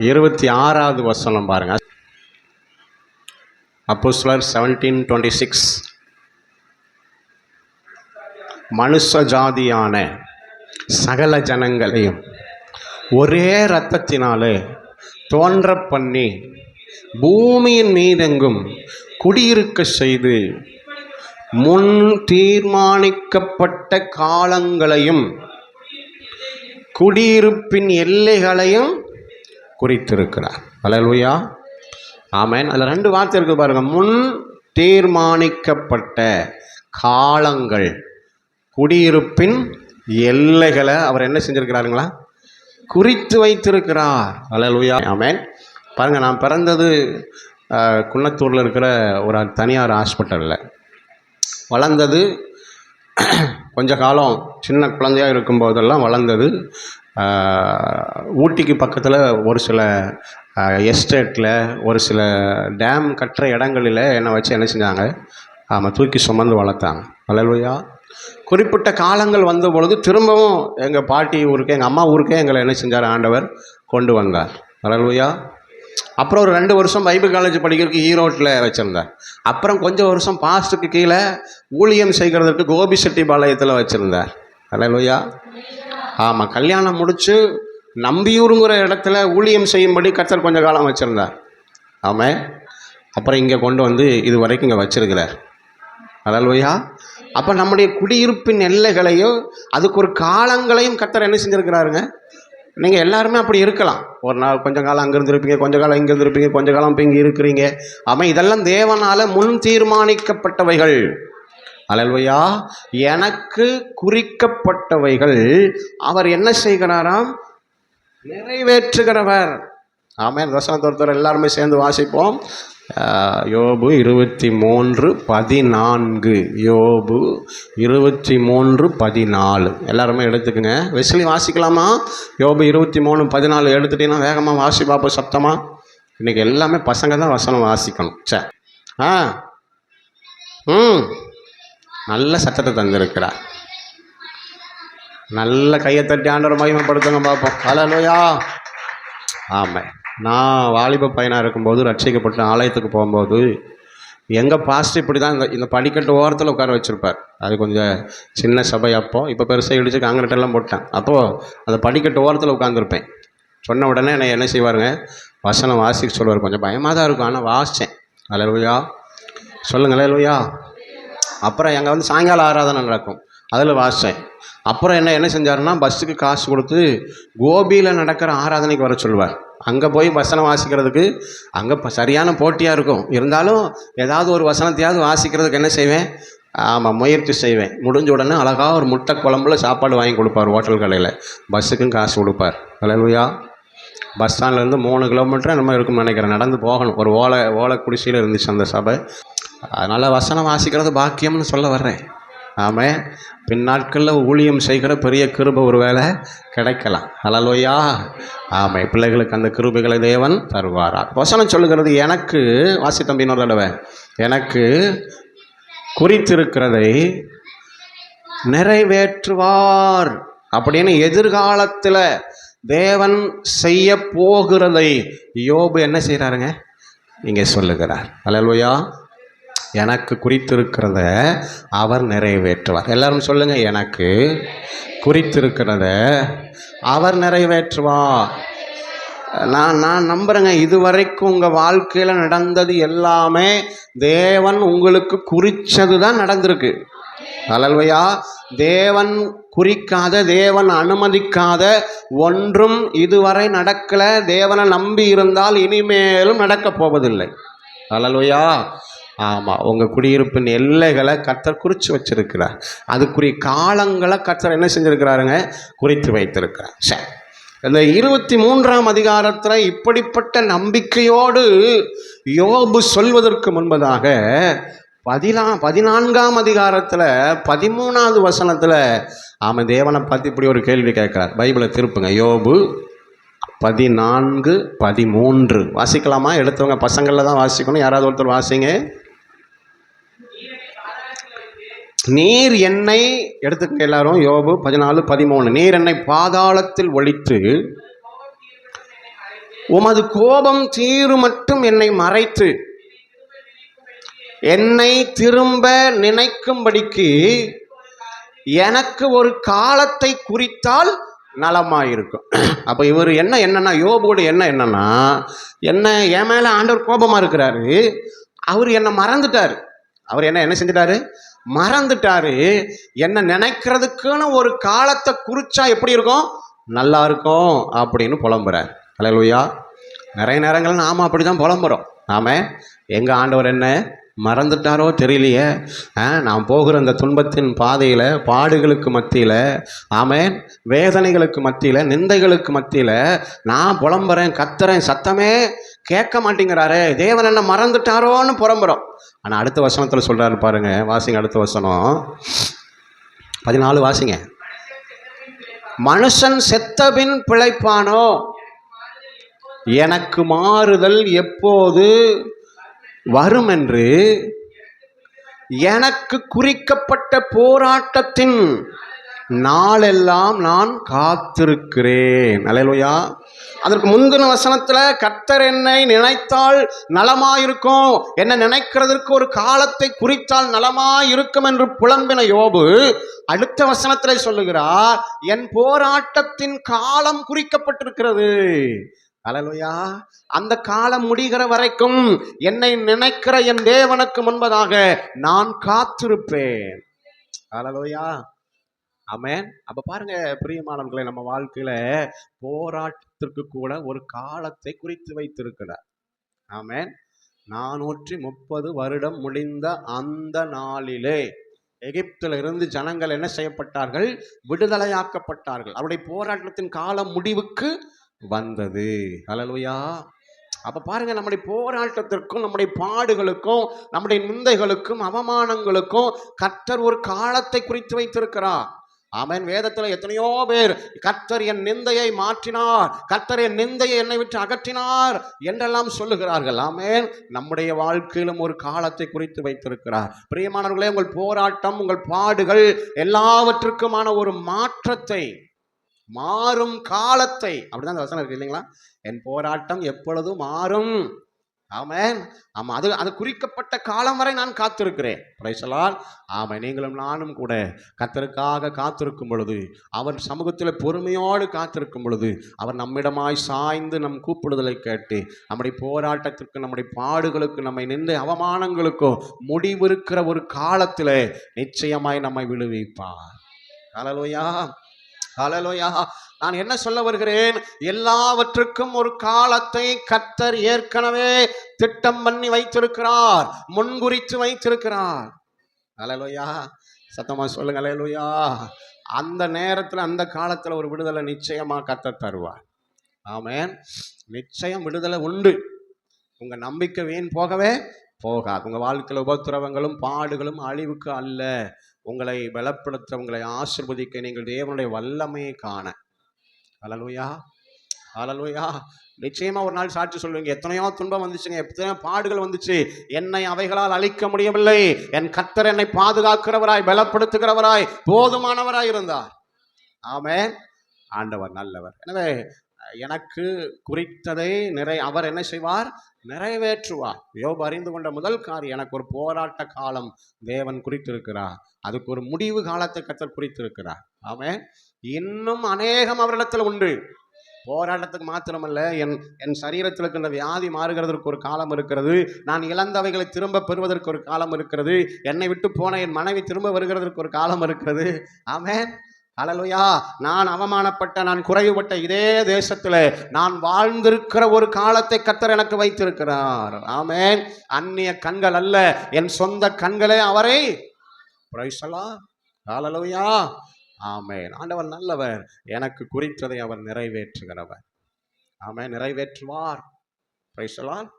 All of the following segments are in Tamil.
26வது வசனம் பாருங்க. அப்போஸ்தலர் 17:26. மனுஷ ஜாதியான சகல ஜனங்களையும் ஒரே இரத்தத்தினாலே தோன்ற பண்ணி பூமியின் மீதெங்கும் குடியிருக்க செய்து முன் தீர்மானிக்கப்பட்ட காலங்களையும் குடியிருப்பின் எல்லைகளையும் குறித்திருக்கிறார். அல்லேலூயா, ஆமென். அதில் 2 வார்த்தை இருக்குது பாருங்க. முன் தீர்மானிக்கப்பட்ட காலங்கள், குடியிருப்பின் எல்லைகளை அவர் என்ன செஞ்சிருக்கிறாருங்களா? குறித்து வைத்திருக்கிறார். அல்லேலூயா, ஆமென். பாருங்கள், நான் பிறந்தது குன்னத்தூரில் இருக்கிற ஒரு தனியார் ஹாஸ்பிட்டலில். வளர்ந்தது கொஞ்ச காலம் சின்ன குழந்தையாக இருக்கும்போதெல்லாம் வளர்ந்தது ஊட்டிக்கு பக்கத்தில் ஒரு சில எஸ்டேட்டில் ஒரு சில டேம் கட்டுற இடங்களில் என்னை வச்சு என்ன செஞ்சாங்க? தூக்கி சுமந்து வளர்த்தாங்க. அல்லேலூயா. குறிப்பிட்ட காலங்கள் வந்த பொழுது திரும்பவும் எங்கள் பாட்டி ஊருக்கே, எங்கள் அம்மா ஊருக்கே எங்களை என்ன செஞ்சார்? ஆண்டவர் கொண்டு வந்தார். அல்லேலூயா. அப்புறம் ஒரு 2 வருஷம் பைபிள் காலேஜ் படிக்கிறதுக்கு ஈரோட்டில் வச்சுருந்தார். அப்புறம் கொஞ்சம் வருஷம் பாஸ்ட்டுக்கு கீழே ஊழியம் செய்கிறதுக்கு கோபிச்செட்டிபாளையத்தில் வச்சுருந்தார். அல்லேலூயா, ஆமாம். கல்யாணம் முடித்து நம்பியூருங்கிற இடத்துல ஊழியம் செய்யும்படி கர்த்தர் கொஞ்ச காலம் வச்சுருந்தார். ஆமாம். அப்புறம் இங்கே கொண்டு வந்து இது வரைக்கும் இங்கே வச்சிருக்கிறார். அல்லேலூயா. அப்போ நம்முடைய குடியிருப்பின் எல்லைகளையும் அதுக்கு ஒரு காலங்களையும் கர்த்தர் என்ன செஞ்சுருக்கிறாருங்க? நீங்கள் எல்லாருமே அப்படி இருக்கலாம். ஒரு நாள் கொஞ்ச காலம் அங்கே இருந்திருப்பீங்க, கொஞ்ச காலம் இங்கே இருந்திருப்பீங்க, கொஞ்ச காலம் இப்போ இங்கே இருக்கிறீங்க. ஆமாம். இதெல்லாம் தேவனால் முன் தீர்மானிக்கப்பட்டவைகள். அல்லேலூயா. எனக்கு குறிக்கப்பட்டவைகள் அவர் என்ன செய்கிறாராம்? நிறைவேற்றுகிறவர். ஆமென். வசனத்தொருத்தர் எல்லாருமே சேர்ந்து வாசிப்போம். யோபு 23:14. யோபு 23:14 எல்லாருமே எடுத்துக்குங்க. வெஸ்லி வாசிக்கலாமா? யோபு 23:14 எடுத்துட்டீங்கன்னா வேகமாக வாசி பார்ப்போம் சத்தமாக. இன்றைக்கி எல்லாமே பசங்க தான் வசனம் வாசிக்கணும். சே நல்ல சத்தத்தை தந்திருக்கிறார். நல்ல கையை தட்டி ஆண்டவர் மகிமைப்படுத்துங்க பார்ப்போம். அல்லேலூயா, ஆமாம். நான் வாலிப பையனாக இருக்கும்போது ரட்சிக்கப்பட்ட ஆலயத்துக்கு போகும்போது எங்கள் பாஸ்டர் இப்படி தான் இந்த படிக்கட்டு ஓரத்தில் உட்கார வச்சுருப்பார். அது கொஞ்சம் சின்ன சபை. இப்போ பெருசாக இடிச்சு காங்கிரீட்டெல்லாம் போட்டேன். அப்போது அந்த படிக்கட்டு ஓரத்தில் உட்காந்துருப்பேன். சொன்ன உடனே என்னை என்ன செய்வாருங்க? வசனம் வாசிக்க சொல்லுவார். கொஞ்சம் பயமாக தான் இருக்கும், ஆனால் வாசித்தேன். அல்லேலூயா, சொல்லுங்கள். அல்லேலூயா. அப்புறம் எங்கே வந்து சாயங்கால ஆராதனை நடக்கும், அதில் வாசித்தேன். அப்புறம் என்ன செஞ்சாருன்னா, பஸ்ஸுக்கு காசு கொடுத்து கோபியில் நடக்கிற ஆராதனைக்கு வர சொல்லுவார். அங்கே போய் வசனம் வாசிக்கிறதுக்கு அங்கே சரியான போட்டியாக இருக்கும். இருந்தாலும் ஏதாவது ஒரு வசனத்தையாவது வாசிக்கிறதுக்கு என்ன செய்வேன்? ஆமாம், முயற்சி செய்வேன். முடிஞ்ச உடனே அழகாக ஒரு முட்டை குழம்புல சாப்பாடு வாங்கி கொடுப்பார் ஹோட்டல் கடையில். பஸ்ஸுக்கும் காசு கொடுப்பார். அல்லேலூயா. பஸ் ஸ்டாண்ட்லேருந்து 3 கிலோமீட்டர் நம்ம இருக்கும்னு நினைக்கிறேன், நடந்து போகணும். ஒரு ஓலை குடிசையில் இருந்துச்சு அந்த சபை. அதனால் வசனம் வாசிக்கிறது பாக்கியம்னு சொல்ல வர்றேன். ஆமாம். பின்னாட்களில் ஊழியம் செய்கிற பெரிய கிருபை ஒரு வேளை கிடைக்கலாம். அல்லேலூயா, ஆமாம். பிள்ளைகளுக்கு அந்த கிருபைகளை தேவன் தருவாரா? வசனம் சொல்லுகிறது, எனக்கு வாசி தம்பி இன்னொரு தடவை, எனக்கு குறித்திருக்கிறதை நிறைவேற்றுவார் அப்படின்னு எதிர்காலத்தில் தேவன் செய்ய போகிறதை யோபு என்ன செய்கிறாருங்க? இங்கே சொல்லுகிறார். அல்லேலூயா. எனக்கு குறித்திருக்கிறத அவர் நிறைவேற்றுவார். எல்லாரும் சொல்லுங்க, எனக்கு குறித்திருக்கிறத அவர் நிறைவேற்றுவார். நான் நம்புகிறேங்க, இதுவரைக்கும் உங்கள் வாழ்க்கையில் நடந்தது எல்லாமே தேவன் உங்களுக்கு குறித்தது தான் நடந்திருக்கு. அல்லேலூயா. தேவன் குறிக்காத, தேவன் அனுமதிக்காத ஒன்றும் இதுவரை நடக்கல. தேவனை நம்பி இருந்தால் இனிமேலும் நடக்கப் போவதில்லை. அல்லேலூயா, ஆமாம். உங்கள் குடியிருப்பின் எல்லைகளை கர்த்தர் குறித்து வச்சிருக்கிறார். அதுக்குரிய காலங்களை கர்த்தர் என்ன செஞ்சுருக்கிறாருங்க? குறித்து வைத்திருக்கிறார். சரி, இந்த 23ஆம் அதிகாரத்தில் இப்படிப்பட்ட நம்பிக்கையோடு யோபு சொல்வதற்கு முன்பதாக 14ஆம் அதிகாரத்தில் 13வது வசனத்தில் ஆமாம், தேவனை பார்த்து இப்படி ஒரு கேள்வி கேட்குறார். பைபிளை திருப்புங்க. யோபு 14:13 வாசிக்கலாமா? எடுத்தவங்க பசங்களில் தான் வாசிக்கணும். யாராவது ஒருத்தர் வாசிங்க. நீர் என்னை எடுத்துக்க எல்லாரும். யோபு 14:13. நீர் என்னை பாதாளத்தில் ஒழித்து உமது கோபம் தீரு மட்டும் என்னை மறைத்து என்னை திரும்ப நினைக்கும்படிக்கு எனக்கு ஒரு காலத்தை குறித்தால் நலமாயிருக்கும். அப்போ இவர் என்னன்னா யோபோடு என்னன்னா என் மேலே ஆண்டவர் கோபமாக இருக்கிறாரு. அவர் என்னை மறந்துட்டார். அவர் என்ன செஞ்சிட்டாரு? மறந்துட்டாரு. என்ன நினைக்கிறதுக்குன்னு ஒரு காலத்தை குறிச்சா எப்படி இருக்கும்? நல்லா இருக்கும் அப்படின்னு புலம்புறார். அல்லேலூயா. நிறைய நேரங்கள் நாம அப்படிதான் புலம்புறோம். நாம எங்க ஆண்டவர் என்ன மறந்துட்டாரோ தெரியலையே. நான் போகிற இந்த துன்பத்தின் பாதையில், பாடுகளுக்கு மத்தியில், ஆமென், வேதனைகளுக்கு மத்தியில், நிந்தைகளுக்கு மத்தியில் நான் புலம்புறேன், கத்துறேன், சத்தமே கேட்க மாட்டேங்கிறாரு, தேவன் என்ன மறந்துட்டாரோன்னு புலம்புறோம். ஆனால் அடுத்த வசனத்தில் சொல்கிறாரு பாருங்க, வாசிங்க அடுத்த வசனம் 14 வாசிங்க. மனுஷன் செத்தபின் பிழைப்பானோ, எனக்கு மாறுதல் எப்போது வரும் என்று எனக்கு குறிக்கப்பட்ட போராட்டத்தின் நாளெல்லாம் நான் காத்திருக்கிறேன். அல்லேலூயா. அதற்கு முந்தின வசனத்தில் கர்த்தர் என்னை நினைத்தால் நலமாயிருக்கும், என்ன நினைக்கிறதற்கு ஒரு காலத்தை குறித்தால் நலமாயிருக்கும் என்று புலம்பின யோபு அடுத்த வசனத்தில் சொல்லுகிறார், என் போராட்டத்தின் காலம் குறிக்கப்பட்டிருக்கிறது. அல்லேலூயா. அந்த காலம் முடிகிற வரைக்கும் என்னை நினைக்கிற என் தேவனுக்கு முன்பதாக நான் காத்திருப்பேன். அல்லேலூயா. ஆமென். அப்ப பாருங்க பிரியமானவர்களே, நம்ம வாழ்க்கையில போராட்டத்திற்கு கூட ஒரு காலத்தை குறித்து வைத்திருக்கிறார். ஆமென். 430 வருடம் முடிந்த அந்த நாளிலே எகிப்தில் இருந்து ஜனங்கள் என்ன செய்யப்பட்டார்கள்? விடுதலையாக்கப்பட்டார்கள். அவருடைய போராட்டத்தின் காலம் முடிவுக்கு வந்தது. அல்லேலூயா. அப்ப பாருங்க, நம்முடைய போராட்டத்திற்கும் நம்முடைய பாடுகளுக்கும் நம்முடைய நிந்தைகளுக்கும் அவமானங்களுக்கும் கர்த்தர் ஒரு காலத்தை குறித்து வைத்திருக்கிறார். ஆமென். வேதத்தில் எத்தனையோ பேர் கர்த்தர் என் நிந்தையை மாற்றினார், கர்த்தர் என் நிந்தையை என்னை விட்டு அகற்றினார் என்றெல்லாம் சொல்லுகிறார்கள். ஆமென். நம்முடைய வாழ்க்கையிலும் ஒரு காலத்தை குறித்து வைத்திருக்கிறார். பிரியமானவர்களே, உங்கள் போராட்டம், உங்கள் பாடுகள் எல்லாவற்றுக்குமான ஒரு மாற்றத்தை, மாறும் காலத்தை, அப்படிதான் அந்த வசனம் இருக்கு இல்லைங்களா? என் போராட்டம் எப்பொழுதும் மாறும். ஆமென். ஆமா, அது குறிக்கப்பட்ட காலம் வரை நான் காத்திருக்கிறேன். Price the Lord. ஆமா, நீங்களும் நானும் கூட கர்த்தருக்காக காத்திருக்கும் பொழுது, அவர் சமூகத்தில் பொறுமையோடு காத்திருக்கும் பொழுது, அவர் நம்மிடமாய் சாய்ந்து நம் கூப்பிடுதலை கேட்டு நம்முடைய போராட்டத்திற்கு, நம்முடைய பாடுகளுக்கு, நம்மை நின்ற அவமானங்களுக்கும் முடிவிருக்கிற ஒரு காலத்தில் நிச்சயமாய் நம்மை விடுவிப்பார். ஹல்லேலூயா. ஹல்லேலூயா. நான் என்ன சொல்ல வருகிறேன்? எல்லாவற்றுக்கும் ஒரு காலத்தை கர்த்தர் ஏற்கனவே திட்டம் பண்ணி வைத்திருக்கிறார், முன்குறித்து வைத்திருக்கிறார். ஹல்லேலூயா. சத்தமா சொல்லுங்க ஹல்லேலூயா. அந்த நேரத்தில், அந்த காலத்தில் ஒரு விடுதலை நிச்சயமா கர்த்தர் தருவார். ஆமென். நிச்சயம் விடுதலை உண்டு. உங்க நம்பிக்கை வீண் போகவே போகாது. உங்க வாழ்க்கையில் உபத்திரவங்களும் பாடுகளும் அழிவுக்கு அல்ல, உங்களை பலப்படுத்த, உங்களை ஆசீர்வதிக்க, நீங்கள் தேவனுடைய வல்லமையை காண. ஹல்லேலூயா. ஹல்லேலூயா. நிச்சயமா ஒரு நாள் சாட்சி சொல்லுவீங்க, எத்தனையோ துன்பம் வந்துச்சுங்க, எத்தனையோ பாடுகள் வந்துச்சு, என்னை அவைகளால் அழிக்க முடியவில்லை, என் கர்த்தர் என்னை பாதுகாக்கிறவராய், பலப்படுத்துகிறவராய், போதுமானவராய் இருந்தார். ஆமென். ஆண்டவர் நல்லவர். எனவே எனக்கு குறித்ததை அவர் என்ன செய்வார்? நிறைவேற்றுவார். யோபு அறிந்து கொண்ட முதல் காரியம், எனக்கு ஒரு போராட்ட காலம் தேவன் குறித்திருக்கிறார், அதுக்கு ஒரு முடிவு காலத்தை கர்த்தர் குறித்திருக்கிறார். ஆமென். இன்னும் அநேகம் அவரிடத்தில் உண்டு. போராட்டத்துக்கு மாத்திரமல்ல, என் சரீரத்தில் இருக்கின்ற வியாதி மாறுகிறதற்கு ஒரு காலம் இருக்கிறது, நான் இழந்தவைகளை திரும்ப பெறுவதற்கு ஒரு காலம் இருக்கிறது, என்னை விட்டு போன என் மனைவி திரும்ப வருகிறதற்கு ஒரு காலம் இருக்கிறது. ஆமென். ஹல்லேலூயா. நான் அவமானப்பட்ட, நான் குறைவுபட்ட இதே தேசத்தில் நான் வாழ்ந்திருக்கிற ஒரு காலத்தை கர்த்தர் எனக்கு வைத்திருக்கிறார். ஆமென். அந்நிய கண்கள் அல்ல, என் சொந்த கண்களே அவரை. Praise the lord. Hallelujah. Amen. ஆண்டவர் நல்லவர். எனக்கு குறித்ததை அவர் நிறைவேற்றுகிறவர். ஆமென். நிறைவேற்றுவார். Praise the lord.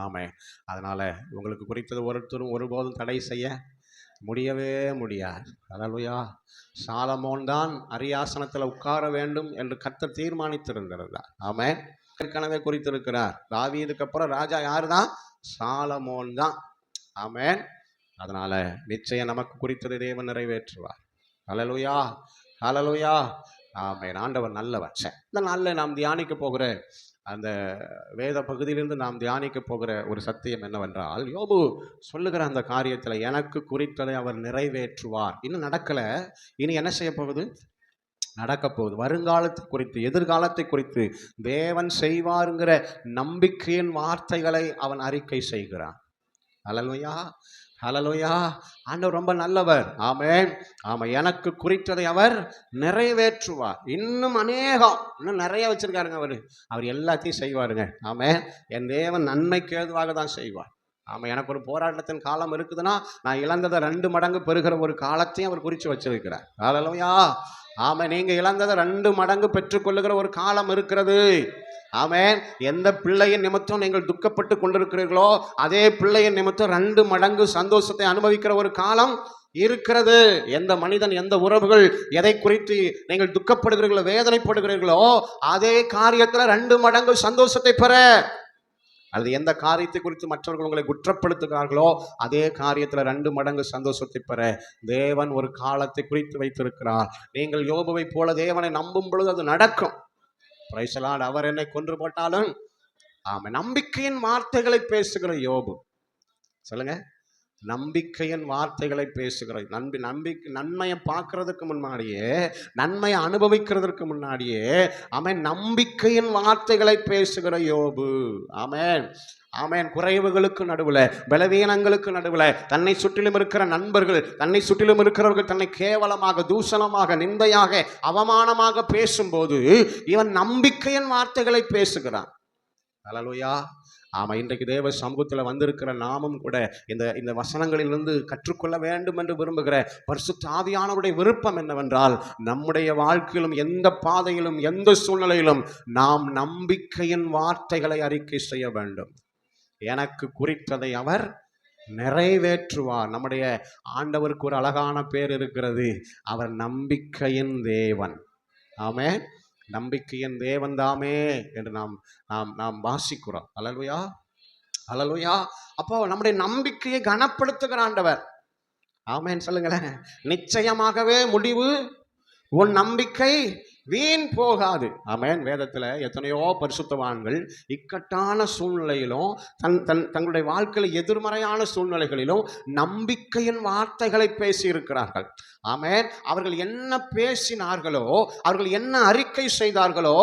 ஆமென். அதனால உங்களுக்கு குறித்தது ஒருத்தரும் ஒருபோதும் தடை செய்ய முடியவே முடியாது. ஹல்லேலூயா. சாலமோன் தான் அரியாசனத்தில் உட்கார வேண்டும் என்று கர்த்தர் தீர்மானித்திருந்தார். ஆமென். ஏற்கனவே குறித்திருக்கிறார். தாவீதுக்கு அப்புறம் ராஜா யாரு தான்? சாலமோன் தான். ஆமென். அதனால நிச்சயம் நமக்கு குறித்ததை தேவன் நிறைவேற்றுவார். ஹல்லேலூயா. ஹல்லேலூயா. ஆமென். ஆண்டவர் நல்லவர். இந்த நாளில் நாம் தியானிக்க போகிற அந்த வேத பகுதியிலிருந்து நாம் தியானிக்க போகிற ஒரு சத்தியம் என்னவென்றால், யோபு சொல்லுகிற அந்த காரியத்தில் எனக்கு குறித்ததை அவர் நிறைவேற்றுவார். இன்னும் நடக்கலை, இனி என்ன செய்ய போகுது? நடக்க போகுது. வருங்காலத்தை குறித்து, எதிர்காலத்தை குறித்து தேவன் செய்வாருங்கிற நம்பிக்கையின் வார்த்தைகளை அவன் அறிக்கை செய்கிறான். ஹல்லேலூயா, ஹல்லேலூயா. ஆண்டவர் ரொம்ப நல்லவர். ஆமென். ஆமா, எனக்கு குறித்ததை அவர் நிறைவேற்றுவார். இன்னும் இன்னும் நிறைய வச்சிருக்காருங்க அவர் எல்லாத்தையும் செய்வாருங்க. ஆமென். என் தேவன் நன்மைக்கு ஏதுவாக தான் செய்வார். ஆமாம், எனக்கு ஒரு போராட்டத்தின் காலம் இருக்குதுன்னா நான் இழந்ததை 2 மடங்கு பெறுகிற ஒரு காலத்தையும் அவர் குறித்து வச்சிருக்கிறார். ஹல்லேலூயா. ஆமாம், நீங்கள் இழந்ததை 2 மடங்கு பெற்றுக்கொள்ளுகிற ஒரு காலம் இருக்கிறது. ஆமென். எந்த பிள்ளையின் நிமித்தம் நீங்கள் துக்கப்பட்டு கொண்டிருக்கிறீர்களோ அதே பிள்ளையின் நிமித்தம் 2 மடங்கு சந்தோஷத்தை அனுபவிக்கிற ஒரு காலம் இருக்கிறது. எந்த மனிதன், எந்த உறவுகள் எதை குறித்து நீங்கள் துக்கப்படுகிறீர்களோ, வேதனைப்படுகிறீர்களோ அதே காரியத்தில் 2 மடங்கு சந்தோஷத்தை பெற, அல்லது எந்த காரியத்தை குறித்து மற்றவர்கள் உங்களை குற்றப்படுத்துகிறார்களோ அதே காரியத்தில் 2 மடங்கு சந்தோஷத்தை பெற தேவன் ஒரு காலத்தை குறித்து வைத்திருக்கிறார். நீங்கள் யோபுவை போல தேவனை நம்பும் பொழுது அது நடக்கும். Price the Lord. அவர் என்னை கொன்று போட்டாலும் ஆமாம், நம்பிக்கையின் வார்த்தைகளை பேசுகிற யோபு. சொல்லுங்க, நம்பிக்கையின் வார்த்தைகளை பேசுகிற நன்மையை பார்க்கறதுக்கு முன்னாடியே, நன்மையை அனுபவிக்கிறதுக்கு முன்னாடியே ஆமென், நம்பிக்கையின் வார்த்தைகளை பேசுகிற யோபு. ஆமென், ஆமென். குறைவுகளுக்கு நடுவில், பலவீனங்களுக்கு நடுவில் தன்னை சுற்றிலும் இருக்கிற நண்பர்கள், தன்னை சுற்றிலும் இருக்கிறவர்கள் தன்னை கேவலமாக, தூஷணமாக, நிந்தையாக, அவமானமாக பேசும்போது இவன் நம்பிக்கையின் வார்த்தைகளை பேசுகிறான். ஹல்லேலூயா. ஆமாம், இன்றைக்கு தேவ சமூகத்தில் வந்திருக்கிற நாமும் கூட இந்த வசனங்களிலிருந்து கற்றுக்கொள்ள வேண்டும் என்று விரும்புகிற பரிசுத்த ஆவியானவருடைய விருப்பம் என்னவென்றால், நம்முடைய வாழ்க்கையிலும் எந்த பாதையிலும் எந்த சூழ்நிலையிலும் நாம் நம்பிக்கையின் வார்த்தைகளை அறிக்கை செய்ய வேண்டும். எனக்கு குறித்ததை அவர் நிறைவேற்றுவார். நம்முடைய ஆண்டவருக்கு ஒரு அழகான பேர் இருக்கிறது, அவர் நம்பிக்கையின் தேவன். ஆமென். நம்பிக்கையின் தேவன் தாமே என்று நாம் நாம் நாம் வாசிக்கிறோம். ஹல்லேலூயா, ஹல்லேலூயா. அப்போ நம்முடைய நம்பிக்கையை கனப்படுத்துகிற ஆண்டவர். ஆமென் சொல்லுங்களேன். நிச்சயமாகவே முடிவு உன் நம்பிக்கை வீண் போகாது. ஆமென். வேதத்தில் எத்தனையோ பரிசுத்தவான்கள் இக்கட்டான சூழ்நிலையிலும் தங்களுடைய வாழ்க்கையில் எதிர்மறையான சூழ்நிலைகளிலும் நம்பிக்கையின் வார்த்தைகளை பேசி இருக்கிறார்கள். ஆமென். அவர்கள் என்ன பேசினார்களோ, அவர்கள் என்ன அறிக்கை செய்தார்களோ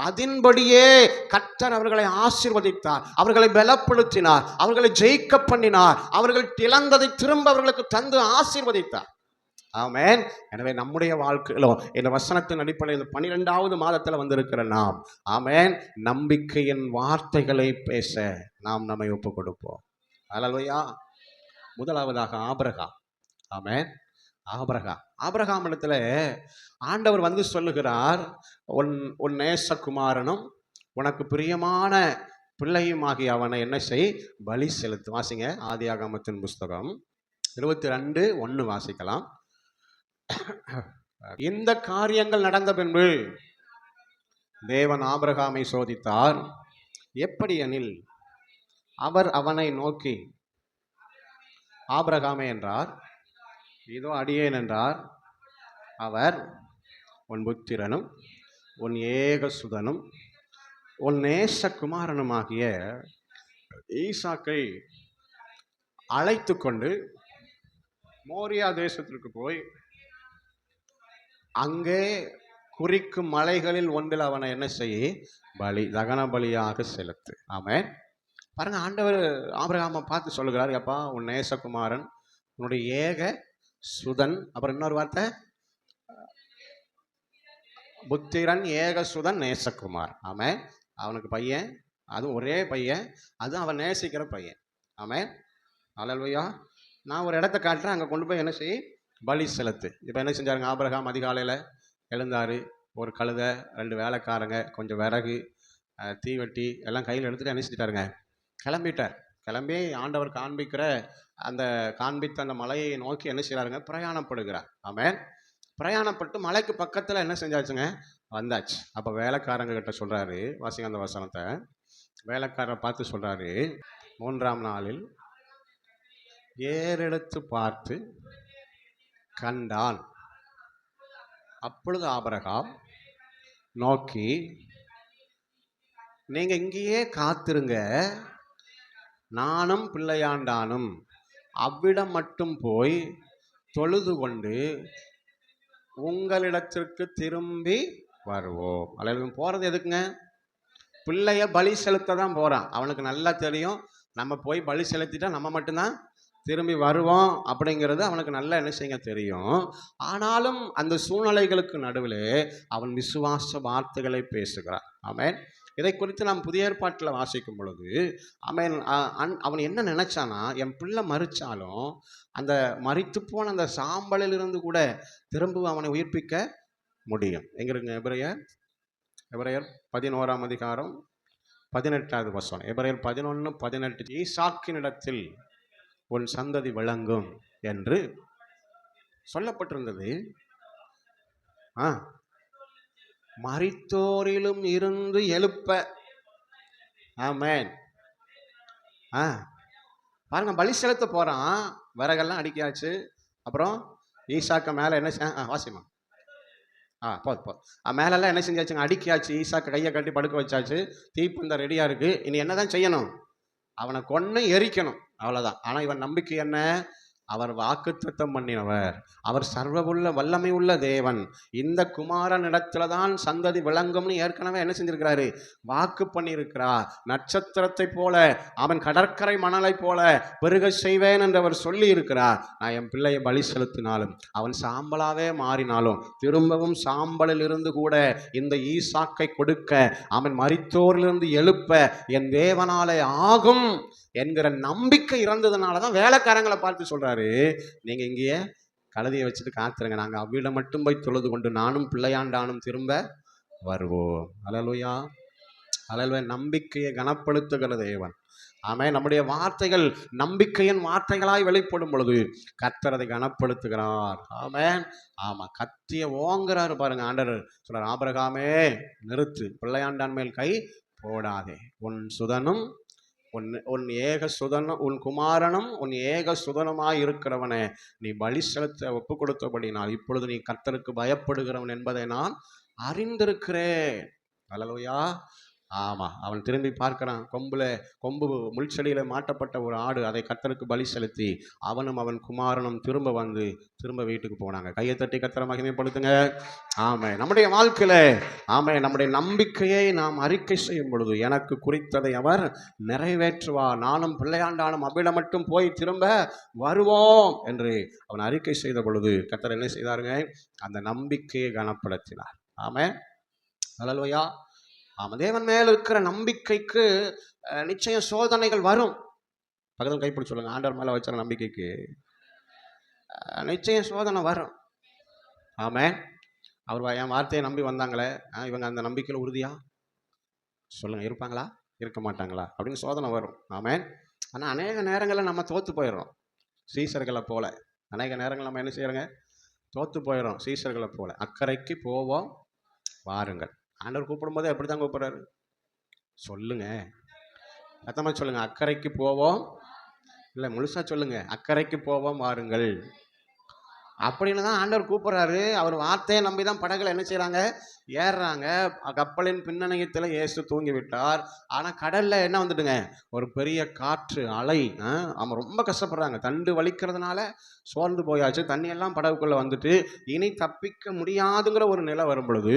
அதன்படியே கர்த்தர் அவர்களை ஆசீர்வதித்தார், அவர்களை பலப்படுத்தினார், அவர்களை ஜெயிக்க பண்ணினார், அவர்கள் இழந்ததை திரும்ப அவர்களுக்கு தந்து ஆசீர்வதித்தார். ஆமென். எனவே நம்முடைய வாழ்க்கையிலும் இந்த வசனத்தின் அடிப்படையில் 12வது மாதத்தில் வந்திருக்கிற நாம் ஆமென், நம்பிக்கையின் வார்த்தைகளை பேச நாம் நம்மை ஒப்பு கொடுப்போம். ஹல்லேலூயா. முதலாவதாக ஆபிரகாம். ஆமென். ஆபிரகாம் இடத்துல ஆண்டவர் வந்து சொல்லுகிறார், உன் நேசகுமாரனும் உனக்கு பிரியமான பிள்ளையுமாகிய அவனை என்ன செய், பலி செலுத்து. வாசிங்க, ஆதியாகமத்தின் புஸ்தகம் 22:1 வாசிக்கலாம். இந்த காரியங்கள் நடந்த பின்பு தேவன் ஆபிரகாமை சோதித்தார். எப்படி எனில், அவர் அவனை நோக்கி, ஆபிரகாமே என்றார், இதோ அடியேன் என்றார். அவர், உன் புத்திரனும் உன் ஏகசுதனும் உன் நேசகுமாரனுமாகிய ஈசாக்கை அழைத்து கொண்டு மோரியா தேசத்திற்கு போய் அங்கே குறிக்கும் மலைகளில் ஒன்றில் அவனை என்ன செய்ய, தகன பலியாக செலுத்து. ஆமென். பாருங்க, ஆண்டவர் ஆபிரகாமை பார்த்து சொல்லுகிறார், அப்பா உன் நேசகுமாரன், உன்னுடைய ஏக சுதன், அப்புறம் இன்னொரு வார்த்தை புத்திரன், ஏகசுதன், நேசகுமார். ஆமென். அவனுக்கு பையன், அதுவும் ஒரே பையன், அதுவும் அவன் நேசிக்கிற பையன். ஆமென். ஹல்லேலூயா. நான் ஒரு இடத்த காட்டுறேன், அங்கே கொண்டு போய் என்ன செய், பலி செலுத்து. இப்போ என்ன செஞ்சாருங்க, ஆபிரகாம் அதிகாலையில் எழுந்தார், ஒரு கழுதை, 2 வேலைக்காரங்க, கொஞ்சம் விறகு, தீவெட்டி எல்லாம் கையில் எடுத்துகிட்டு என்ன செஞ்சிட்டாருங்க, கிளம்பிட்டார். கிளம்பி ஆண்டவர் காண்பித்த அந்த மலையை நோக்கி என்ன செய்கிறாருங்க, பிரயாணப்படுகிறார். ஆமென். பிரயாணப்பட்டு மலைக்கு பக்கத்தில் என்ன செஞ்சாச்சுங்க, வந்தாச்சு. அப்போ வேலைக்காரங்க கிட்ட சொல்கிறாரு, வாசிங்க அந்த வசனத்தை. வேலைக்காரரை பார்த்து சொல்கிறாரு, 3ஆம் நாளில் ஏறெடுத்து பார்த்து கண்டான். அப்பொழுது ஆபிரகாம் நோக்கி, நீங்கள் இங்கேயே காத்திருங்க, நானும் பிள்ளையாண்டானும் அவ்விடம் மட்டும் போய் தொழுது கொண்டு உங்களிடத்திற்கு திரும்பி வருவோம். அல்லது போகிறது எதுக்குங்க? பிள்ளைய பலி செலுத்த தான் போகிறான். அவனுக்கு நல்லா தெரியும், நம்ம போய் பலி செலுத்திட்டா நம்ம மட்டும்தான் திரும்பி வருவோம் அப்படிங்கிறது அவனுக்கு நல்லா என்ன செய்ய தெரியும். ஆனாலும் அந்த சூழ்நிலைகளுக்கு நடுவில் அவன் விசுவாச வார்த்தைகளை பேசுகிறான். ஆமென். இதை குறித்து நாம் புதிய ஏற்பாட்டில் வாசிக்கும் பொழுது ஆமென், அவன் என்ன நினைச்சானா, என் பிள்ளை மறிச்சாலும் அந்த மரித்து போன அந்த சாம்பலில் இருந்து கூட திரும்ப அவனை உயிர்ப்பிக்க முடியும். எங்க இருக்குங்க? எபிரேயர் 11ஆம் அதிகாரம் 18வது வசனம். எபிரேயர் 11:18. ஈசாக்கினிடத்தில் உன் சந்ததி விளங்கும் என்று சொல்லப்பட்டிருந்தது. மரித்தோரிலும் இருந்து எழுப்ப. ஆமென். பாருங்க, பலி செலுத்த போறான், விறகெல்லாம் அடிக்காச்சு. அப்புறம் ஈசாக்க மேல என்ன வாசிமா போதும் மேலெல்லாம் என்ன செஞ்சாச்சுங்க? அடிக்காச்சு. ஈசாக்க கையை கட்டி படுக்க வச்சாச்சு. தீப்பந்தம் ரெடியா இருக்கு. இனி என்னதான் செய்யணும்? அவனை கொன்னு எரிக்கணும், அவ்வளவுதான். ஆனா இவன் நம்பிக்கை என்ன? அவர் வாக்குத்தத்தம் பண்ணினவர், அவர் சர்வமுள்ள வல்லமை உள்ள தேவன். இந்த குமாரன் இடத்துல தான் சந்ததி விளங்கும்னு ஏற்கனவே என்ன செஞ்சிருக்கிறாரு? வாக்கு பண்ணியிருக்கிறார். நட்சத்திரத்தை போல, அவன் கடற்கரை மணலை போல பெருக செய்வேன் என்று அவர் சொல்லி இருக்கிறார். நான் என் பிள்ளையை பலி செலுத்தினாலும் அவன் சாம்பலாவே மாறினாலும் திரும்பவும் சாம்பலில் இருந்து கூட இந்த ஈசாக்கை கொடுக்க, அவன் மரித்தோரிலிருந்து எழுப்ப என் தேவனாலே ஆகும் என்கிற நம்பிக்கை இறந்ததுனால தான் வேலைக்காரங்களை பார்த்து சொல்றாரு, நீங்க இங்கேயே கழுதையை வச்சுட்டு காத்துருங்க, நாங்கள் அவ்விடம் மட்டும் போய் தொழுது கொண்டு நானும் பிள்ளையாண்டானும் திரும்ப வருவோம். அல்லேலூயா, அல்லேலூயா. நம்பிக்கையை கனப்படுத்துகிற தேவன். ஆமென். நம்முடைய வார்த்தைகள் நம்பிக்கையின் வார்த்தைகளாய் வெளிப்படும் பொழுது கர்த்தர் அதை கனப்படுத்துகிறார். ஆமென். ஆமா, கத்திய ஓங்குறாரு பாருங்க. ஆண்டவர் சொல்றார், ஆபிரகாமே நிறுத்து, பிள்ளையாண்டான் மேல் கை போடாதே, உன் சுதனும் உன் ஏக சுதனும் உன் குமாரனும் உன் ஏக சுதனமாய் இருக்கிறவனே நீ பலி செலுத்த ஒப்பு கொடுத்தபடினால் இப்பொழுது நீ கர்த்தருக்கு பயப்படுகிறவன் என்பதை நான் அறிந்திருக்கிறேன். அல்லேலூயா. ஆமா, அவன் திரும்பி பார்க்கிறான். கொம்பு முள்செடியில மாட்டப்பட்ட ஒரு ஆடு, அதை கர்த்தருக்கு பலி செலுத்தி அவனும் அவன் குமாரனும் திரும்ப வீட்டுக்கு போனாங்க. கையை தட்டி கர்த்தரை மகிமைப்படுத்துங்க. ஆமே. நம்முடைய வாழ்க்கையில ஆமே, நம்முடைய நம்பிக்கையை நாம் அறிக்கை செய்யும் பொழுது எனக்கு குறித்ததை அவர் நிறைவேற்றுவார், நானும் பிள்ளையாண்டானும் அவ்விடம் மட்டும் போய் திரும்ப வருவோம் என்று அவன் அறிக்கை செய்த பொழுது கர்த்தர் என்ன செய்தாருங்க? அந்த நம்பிக்கையை கனப்படுத்தினார். ஆமே. அல்லேலூயா. ஆமாம், தேவன் மேல் இருக்கிற நம்பிக்கைக்கு நிச்சயம் சோதனைகள் வரும். பக்கத்தில் கைப்பிடி சொல்லுங்க, ஆண்டவர் மேலே வச்சுற நம்பிக்கைக்கு நிச்சயம் சோதனை வரும். ஆமென். அவர் என் வார்த்தையை நம்பி வந்தாங்களே, இவங்க அந்த நம்பிக்கையில் உறுதியா சொல்லுங்க, இருப்பாங்களா இருக்க மாட்டாங்களா அப்படின்னு சோதனை வரும். ஆமென். ஆனால் அநேக நேரங்களில் நம்ம தோற்று போயிடுறோம், சீசர்களை போல. அநேக நேரங்கள் நம்ம என்ன செய்யறோங்க? தோற்று போயிடுறோம், சீசர்களை போல. அக்கறைக்கு போவோம் வாருங்கள். ஆண்டவர் கூப்பிடும்போது எப்படி தான் கூப்பிட்றாரு? சொல்லுங்க, சத்தமா சொல்லுங்க, அக்கறைக்கு போவோம். இல்லை, முழுசா சொல்லுங்க, அக்கறைக்கு போவோம் வாருங்கள் அப்படின்னு தான் ஆண்டவர் கூப்பிட்றாரு. அவர் வார்த்தையை நம்பி தான் படகுல என்ன செய்கிறாங்க? ஏறுறாங்க. கப்பலின் பின்னணியத்தில் இயேசு தூங்கி விட்டார். ஆனால் கடலில் என்ன வந்துட்டுங்க? ஒரு பெரிய காற்று அலை. அவங்க ரொம்ப கஷ்டப்படுறாங்க, தண்டு வலிக்கிறதுனால சோர்ந்து போயாச்சு. தண்ணியெல்லாம் படகுக்குள்ளே வந்துட்டு இனி தப்பிக்க முடியாதுங்கிற ஒரு நிலை வரும் பொழுது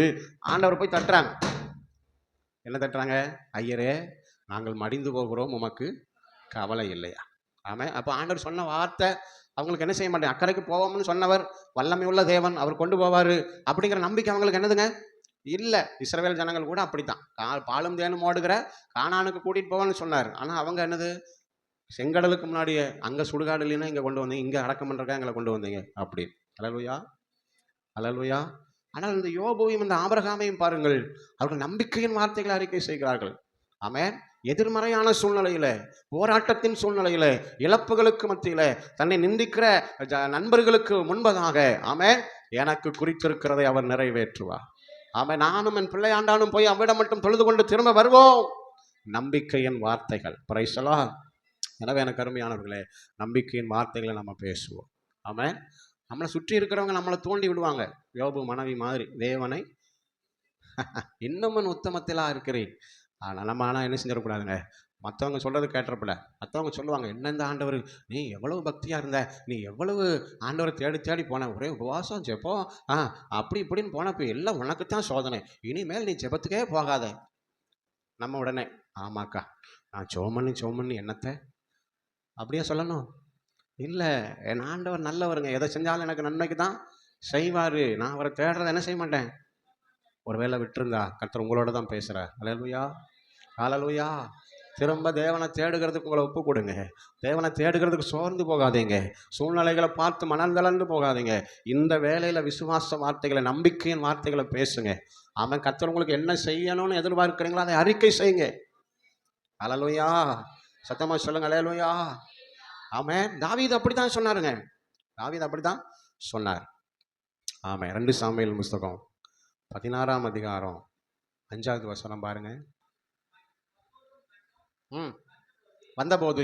ஆண்டவர் போய் தட்டுறாங்க. என்ன தட்டுறாங்க? ஐயரே, நாங்கள் மடிந்து போகிறோம், உமக்கு கவலை இல்லையா? ஆமாம். அப்போ ஆண்டவர் சொன்ன வார்த்தை அவங்களுக்கு என்ன செய்ய மாட்டேன்? அக்கறைக்கு போவோம்னு சொன்னவர் வல்லமை உள்ள தேவன், அவர் கொண்டு போவார் அப்படிங்கிற நம்பிக்கை அவங்களுக்கு என்னதுங்க? இல்லை. இஸ்ரவேல் ஜனங்கள் கூட அப்படித்தான். பாலும் தேனும் ஓடுகிற கானானுக்கு கூட்டிகிட்டு போவான்னு சொன்னார். ஆனால் அவங்க என்னது? செங்கடலுக்கு முன்னாடியே அங்கே சுடுகாடு இல்லைன்னா இங்கே கொண்டு வந்தீங்க, இங்கே அடக்கம் பண்ணுறக்கா எங்களை கொண்டு வந்தீங்க அப்படி. அல்லேலூயா, அல்லேலூயா. ஆனால் இந்த யோபுவையும் இந்த ஆபிரகாமையும் பாருங்கள், அவர்கள் நம்பிக்கையின் வார்த்தைகளை அறிக்கை செய்கிறார்கள். ஆமென். எதிர்மறையான சூழ்நிலையில, போராட்டத்தின் சூழ்நிலையில, இழப்புகளுக்கு மத்தியில, தன்னை நிந்திக்கிற நண்பர்களுக்கு முன்பதாக ஆமென், எனக்கு குறித்திருக்கிறதை அவர் நிறைவேற்றுவார். ஆமென். நானும் என் பிள்ளையாண்டானும் போய் அவ்விடம் மட்டும் தொழுது கொண்டு திரும்ப வருவோம். நம்பிக்கையின் வார்த்தைகள். Price the Lord. எனவே எனக்கு அருமையானவர்களே, நம்பிக்கையின் வார்த்தைகளை நம்ம பேசுவோம். ஆமென். நம்மளை சுற்றி இருக்கிறவங்க நம்மளை தோண்டி விடுவாங்க. யோபு மனைவி மாதிரி, தேவனை இன்னமும் உத்தமத்திலா இருக்கிறேன், ஆனால் என்ன செஞ்சிடக்கூடாதுங்க, மற்றவங்க சொல்கிறது கேட்டுறப்பல. மற்றவங்க சொல்லுவாங்க, என்ன இந்த ஆண்டவர், நீ எவ்வளவு பக்தியாக இருந்த, நீ எவ்வளவு ஆண்டவரை தேடி தேடி போன, ஒரே உபவாசம் ஜெபம் அப்படி இப்படின்னு போனப்போ எல்லாம் உனக்குத்தான் சோதனை, இனிமேல் நீ ஜெபத்துக்கே போகாத. நம்ம உடனே ஆமாக்கா நான் சோமண்ணி என்னத்தை அப்படியே சொல்லணும்? இல்லை, என் ஆண்டவர் நல்லவருங்க, எதை செஞ்சாலும் எனக்கு நன்மைக்கு தான் செய்வார். நான் அவரை தேடுறதை என்ன செய்ய மாட்டேன். ஒரு வேளை விட்டுருந்தா கர்த்தர் உங்களோட தான் பேசுகிறார். அல்லேலூயா, அல்லேலூயா. திரும்ப தேவனை தேடுகிறதுக்கு உங்களை ஒப்பு கொடுங்க. தேவனை தேடுகிறதுக்கு சோர்ந்து போகாதீங்க. சூழ்நிலைகளை பார்த்து மனந்தளர்ந்து போகாதீங்க. இந்த வேலையில் விசுவாச வார்த்தைகளை, நம்பிக்கையின் வார்த்தைகளை பேசுங்க. அவன் கர்த்தர் உங்களுக்கு என்ன செய்யணும்னு எதிர்பார்க்குறீங்களோ அதை அறிக்கை செய்யுங்க. அல்லேலூயா, சத்தமாக சொல்லுங்க அல்லேலூயா. ஆமென். தாவீது அப்படித்தான் சொன்னாருங்க, தாவீது அப்படித்தான் சொன்னார். ஆமாம். 2 சாமுவேல் புஸ்தகம் 16ஆம் அதிகாரம் 5வது வசனம் பாருங்க. வந்தபோது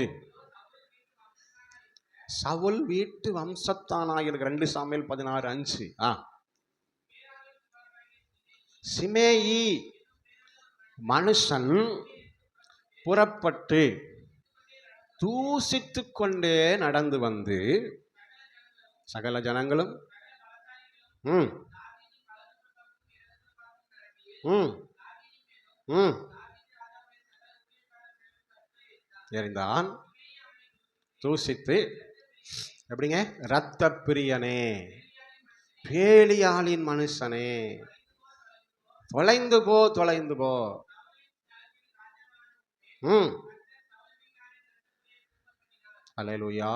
சவுல் வீட்டு வம்சத்தானாயிருக்கு. 2 சாமுவேல் 16:5. சிமேயி மனுஷன் புறப்பட்டு தூசித்து கொண்டே நடந்து வந்து சகல ஜனங்களும் எறிந்தான். தூசித்து எப்படிங்க, இரத்த பிரியனே, பேலியாளின் மனுஷனே, தொலைந்து போ தொலைந்து போ. அல்லேலூயா.